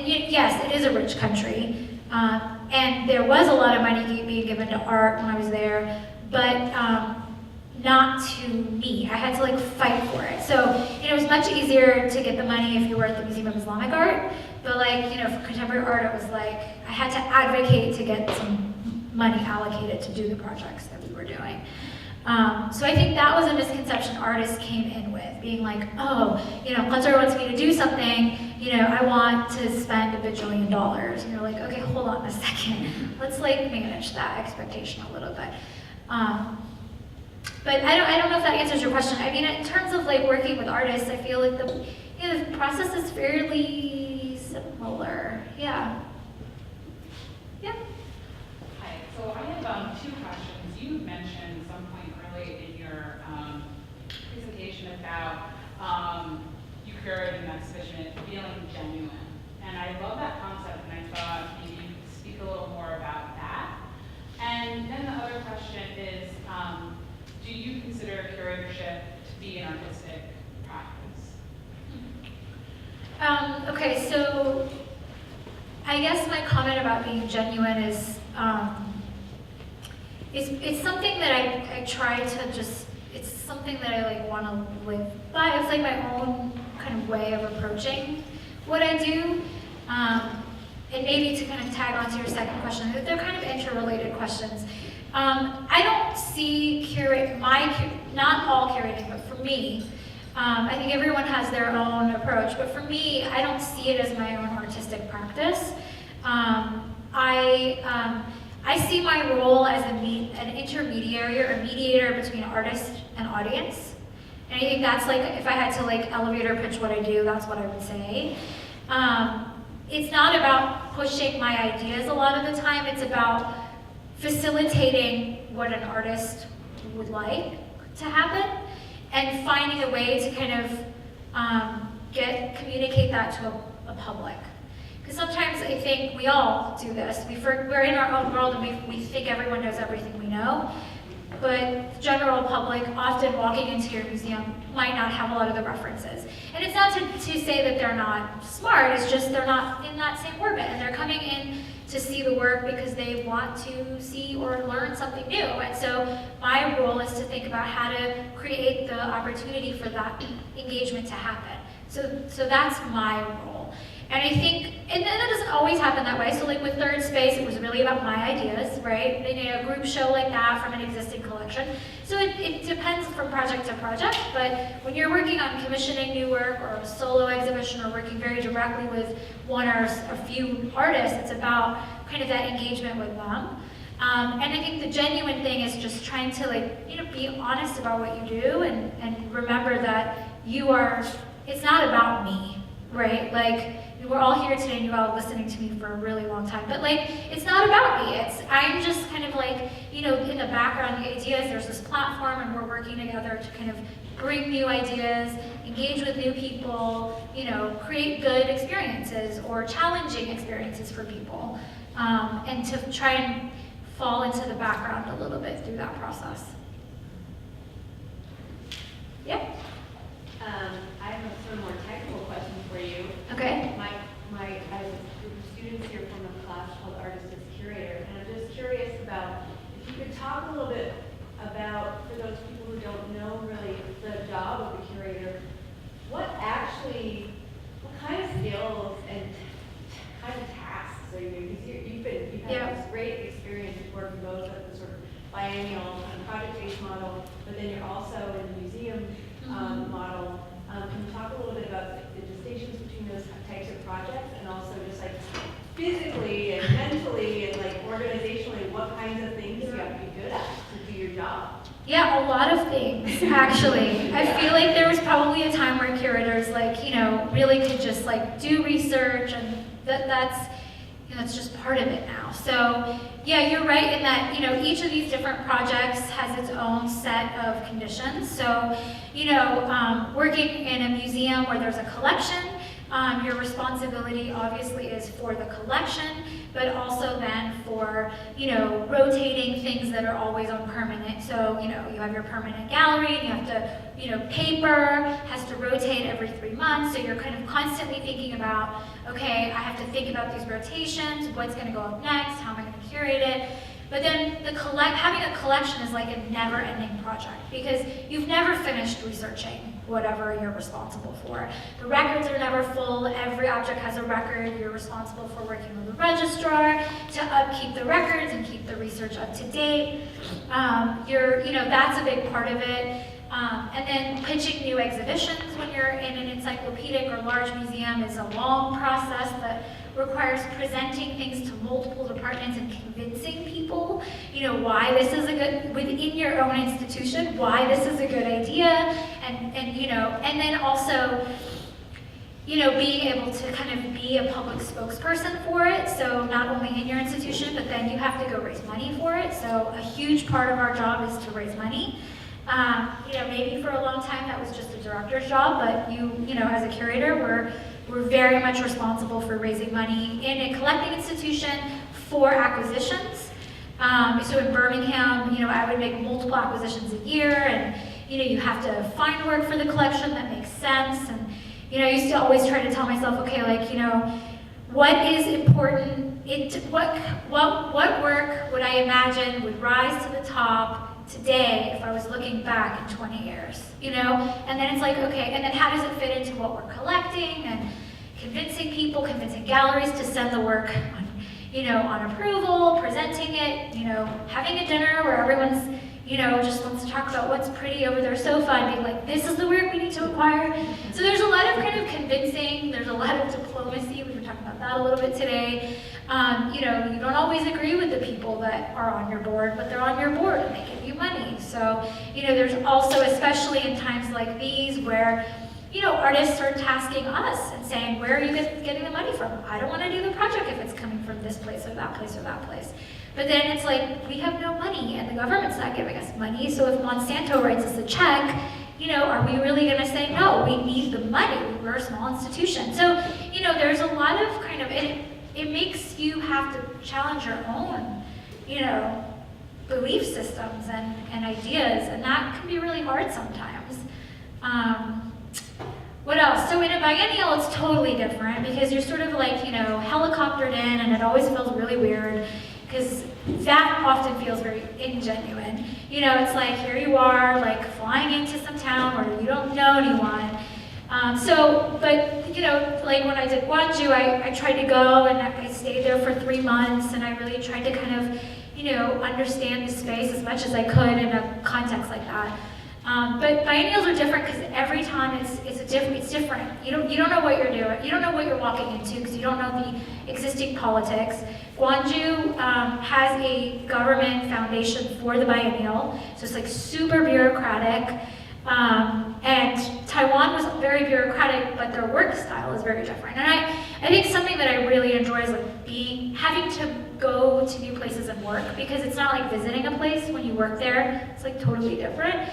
yes, it is a rich country. And there was a lot of money being given to art when I was there, but not to me. I had to like fight for it. So, you know, it was much easier to get the money if you were at the Museum of Islamic Art, but like, you know, for contemporary art, it was like, I had to advocate to get some money allocated to do the projects that we were doing. So I think that was a misconception artists came in with, being like, oh, you know, Qatar wants me to do something, you know, I want to spend $1 bajillion. And you're like, okay, hold on a second. Let's like manage that expectation a little bit. But I don't know if that answers your question. I mean, in terms of like working with artists, I feel like the process is fairly similar. Yeah. Yeah. Hi. So I have 2 questions. You mentioned some point early in your presentation about you curated an exhibition feeling genuine, and I love that concept. And I thought maybe you could speak a little more about that. And then the other question is, do you consider curatorship to be an artistic practice? Okay, so I guess my comment about being genuine is, it's something that I try to just, it's something that I like want to live by. It's like my own kind of way of approaching what I do. And maybe to kind of tag on to your second question, they're kind of interrelated questions. I don't see not all curating, but for me, I think everyone has their own approach, but for me, I don't see it as my own artistic practice. I see my role as an intermediary or a mediator between artist and audience. And I think that's like, if I had to like elevator pitch what I do, that's what I would say. it's not about pushing my ideas a lot of the time, it's about facilitating what an artist would like to happen and finding a way to kind of communicate that to a public. Because sometimes I think we all do this. We're in our own world and we think everyone knows everything we know. But the general public, often walking into your museum, might not have a lot of the references. And it's not to say that they're not smart, it's just they're not in that same orbit. And they're coming in to see the work because they want to see or learn something new. And so my role is to think about how to create the opportunity for that engagement to happen. So that's my role. And I think, and that doesn't always happen that way. So like with Third Space, it was really about my ideas, right? They need a group show like that from an existing collection. So it depends from project to project, but when you're working on commissioning new work or a solo exhibition or working very directly with one or a few artists, it's about kind of that engagement with them. And I think the genuine thing is just trying to be honest about what you do and remember that it's not about me, right? Like, we're all here today and you're all listening to me for a really long time, but it's not about me. I'm just kind of in the background, the ideas, there's this platform and we're working together to kind of bring new ideas, engage with new people, create good experiences or challenging experiences for people, and to try and fall into the background a little bit through that process. Yep. I have a sort of more technical question for you. Okay. I have a group of students here from a class called Artist as Curator, and I'm just curious about if you could talk a little bit about, for those people who don't know really the job of the curator, what kind of skills and kind of tasks are you doing? Because you've had this great experience working both at the sort of biennial kind of project-based model, but then you're also in the museum model. Can you talk a little bit about the distinctions between those types of projects and also just physically and mentally and organizationally, what kinds of things you have to be good at to do your job? Yeah, a lot of things, actually. I feel like there was probably a time where curators really could just do research, and that's just part of it now. So yeah, you're right in that, each of these different projects has its own set of conditions. So, working in a museum where there's a collection, your responsibility obviously is for the collection, but also then for, rotating things that are always on permanent. So, you have your permanent gallery, and you have to, paper has to rotate every 3 months. So you're kind of constantly thinking about, okay, I have to think about these rotations, what's going to go up next, how am I going to curate it? But then having a collection is like a never-ending project because you've never finished researching whatever you're responsible for. The records are never full. Every object has a record. You're responsible for working with the registrar to upkeep the records and keep the research up to date. That's a big part of it. And then pitching new exhibitions when you're in an encyclopedic or large museum is a long process that requires presenting things to multiple departments and convincing people, why this is within your own institution, why this is a good idea, and then also, being able to kind of be a public spokesperson for it. So not only in your institution, but then you have to go raise money for it. So a huge part of our job is to raise money. Maybe for a long time that was just a director's job, but as a curator, we're very much responsible for raising money in a collecting institution for acquisitions. So in Birmingham, I would make multiple acquisitions a year, and you have to find work for the collection that makes sense. And I used to always try to tell myself, okay, what is important? What work would I imagine would rise to the top today if I was looking back in 20 years, And then it's okay, and then how does it fit into what we're collecting and convincing people, convincing galleries to send the work on approval, presenting it, having a dinner where everyone's, just wants to talk about what's pretty over their sofa and being like, this is the work we need to acquire. So there's a lot of kind of convincing, there's a lot of diplomacy, we were talking about that a little bit today. You don't always agree with the people that are on your board, but they're on your board and they give you money. So, there's also, especially in times like these where, artists are tasking us and saying, where are you getting the money from? I don't want to do the project if it's coming from this place or that place or that place. But then it's like, we have no money and the government's not giving us money, so if Monsanto writes us a check, are we really going to say, no, we need the money, we're a small institution. So, there's a lot of kind of, it makes you have to challenge your own, belief systems and ideas, and that can be really hard sometimes. What else? So in a biennial, it's totally different because you're sort of like, helicoptered in, and it always feels really weird because that often feels very ingenuine. It's like, here you are, like flying into some town where you don't know anyone. Like when I did Gwangju, I tried to go and I stayed there for 3 months, and I really tried to kind of, understand the space as much as I could in a context like that. But biennials are different because every time it's different. You don't know what you're doing. You don't know what you're walking into because you don't know the existing politics. Gwangju has a government foundation for the biennial, so it's like super bureaucratic. And Taiwan was very bureaucratic, but their work style is very different. And I think something that I really enjoy is like having to go to new places and work, because it's not like visiting a place when you work there. It's like totally different.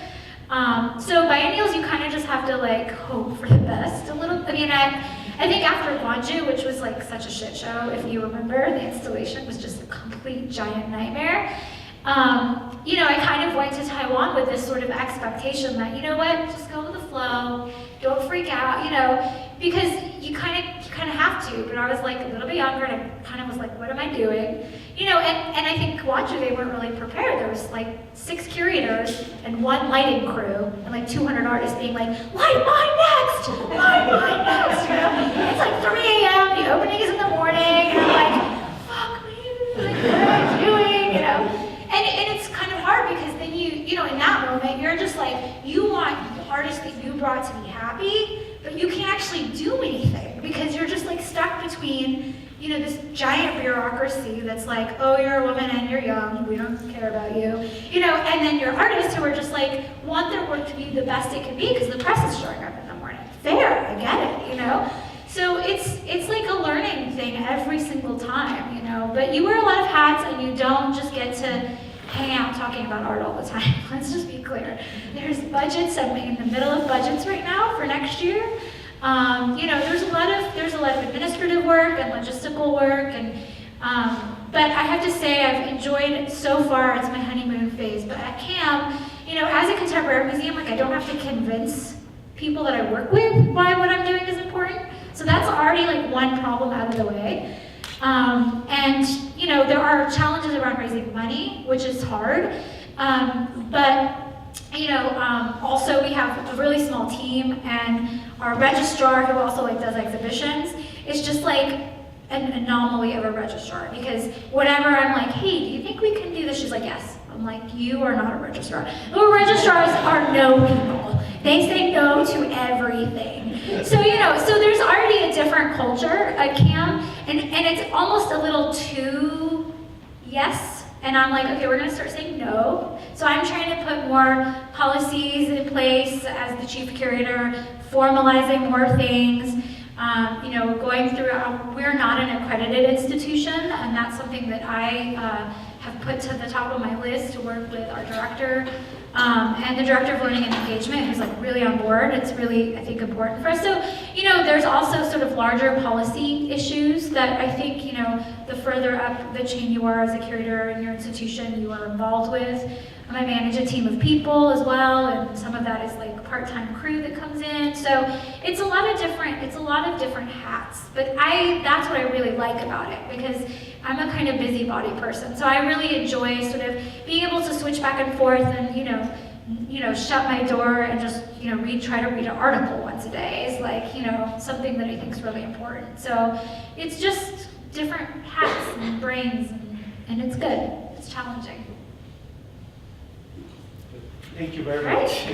So biennials, you kind of just have to like hope for the best a little. I think after Gwangju, which was like such a shit show, if you remember, the installation was just a complete giant nightmare. I kind of went to Taiwan with this sort of expectation that, just go with the flow, don't freak out, because you kind of have to. But I was like a little bit younger, and I kind of was like, what am I doing? And I think Gwangju, they weren't really prepared. There was like 6 curators and 1 lighting crew and like 200 artists being like, light mine next, light mine next, It's like 3 a.m., the opening is in the morning, and I'm like, fuck me, like, what am I doing, And it's kind of hard because then in that moment, you're just like, you want the artist that you brought to be happy, but you can't actually do anything because you're just like stuck between, this giant bureaucracy that's like, oh, you're a woman and you're young, we don't care about you, and then your artists who are just like, want their work to be the best it can be because the press is showing up in the morning. Fair, I get it, So it's like a learning thing every single time, but you wear a lot of hats and you don't just get to hang out talking about art all the time. Let's just be clear. There's budgets, I'm in the middle of budgets right now for next year. There's a lot of administrative work and logistical work, and but I have to say I've enjoyed it so far. It's my honeymoon phase, but at CAM, as a contemporary museum, like I don't have to convince people that I work with why what I'm doing is important. So that's already like one problem out of the way. There are challenges around raising money, which is hard. Also we have a really small team, and our registrar, who also like does exhibitions, is just like an anomaly of a registrar, because whenever I'm like, hey, do you think we can do this? She's like, yes. I'm like, you are not a registrar. The registrars are no people. They say no to everything. So, so there's already a different culture at CAM, and it's almost a little too yes. And I'm like, okay, we're gonna start saying no. So I'm trying to put more policies in place as the chief curator, formalizing more things. Going through, we're not an accredited institution, and that's something that I have put to the top of my list to work with our director and the director of learning and engagement, who's like really on board. It's really, I think, important for us. So, there's also sort of larger policy issues that I think, the further up the chain you are as a curator in your institution, you are involved with. I manage a team of people as well, and some of that is like part-time crew that comes in. So it's a lot of different hats. But that's what I really like about it, because I'm a kind of busybody person. So I really enjoy sort of being able to switch back and forth and, shut my door and just, try to read an article once a day is like, something that I think is really important. So it's just different hats and brains, and it's good. It's challenging. Thank you very Right. much.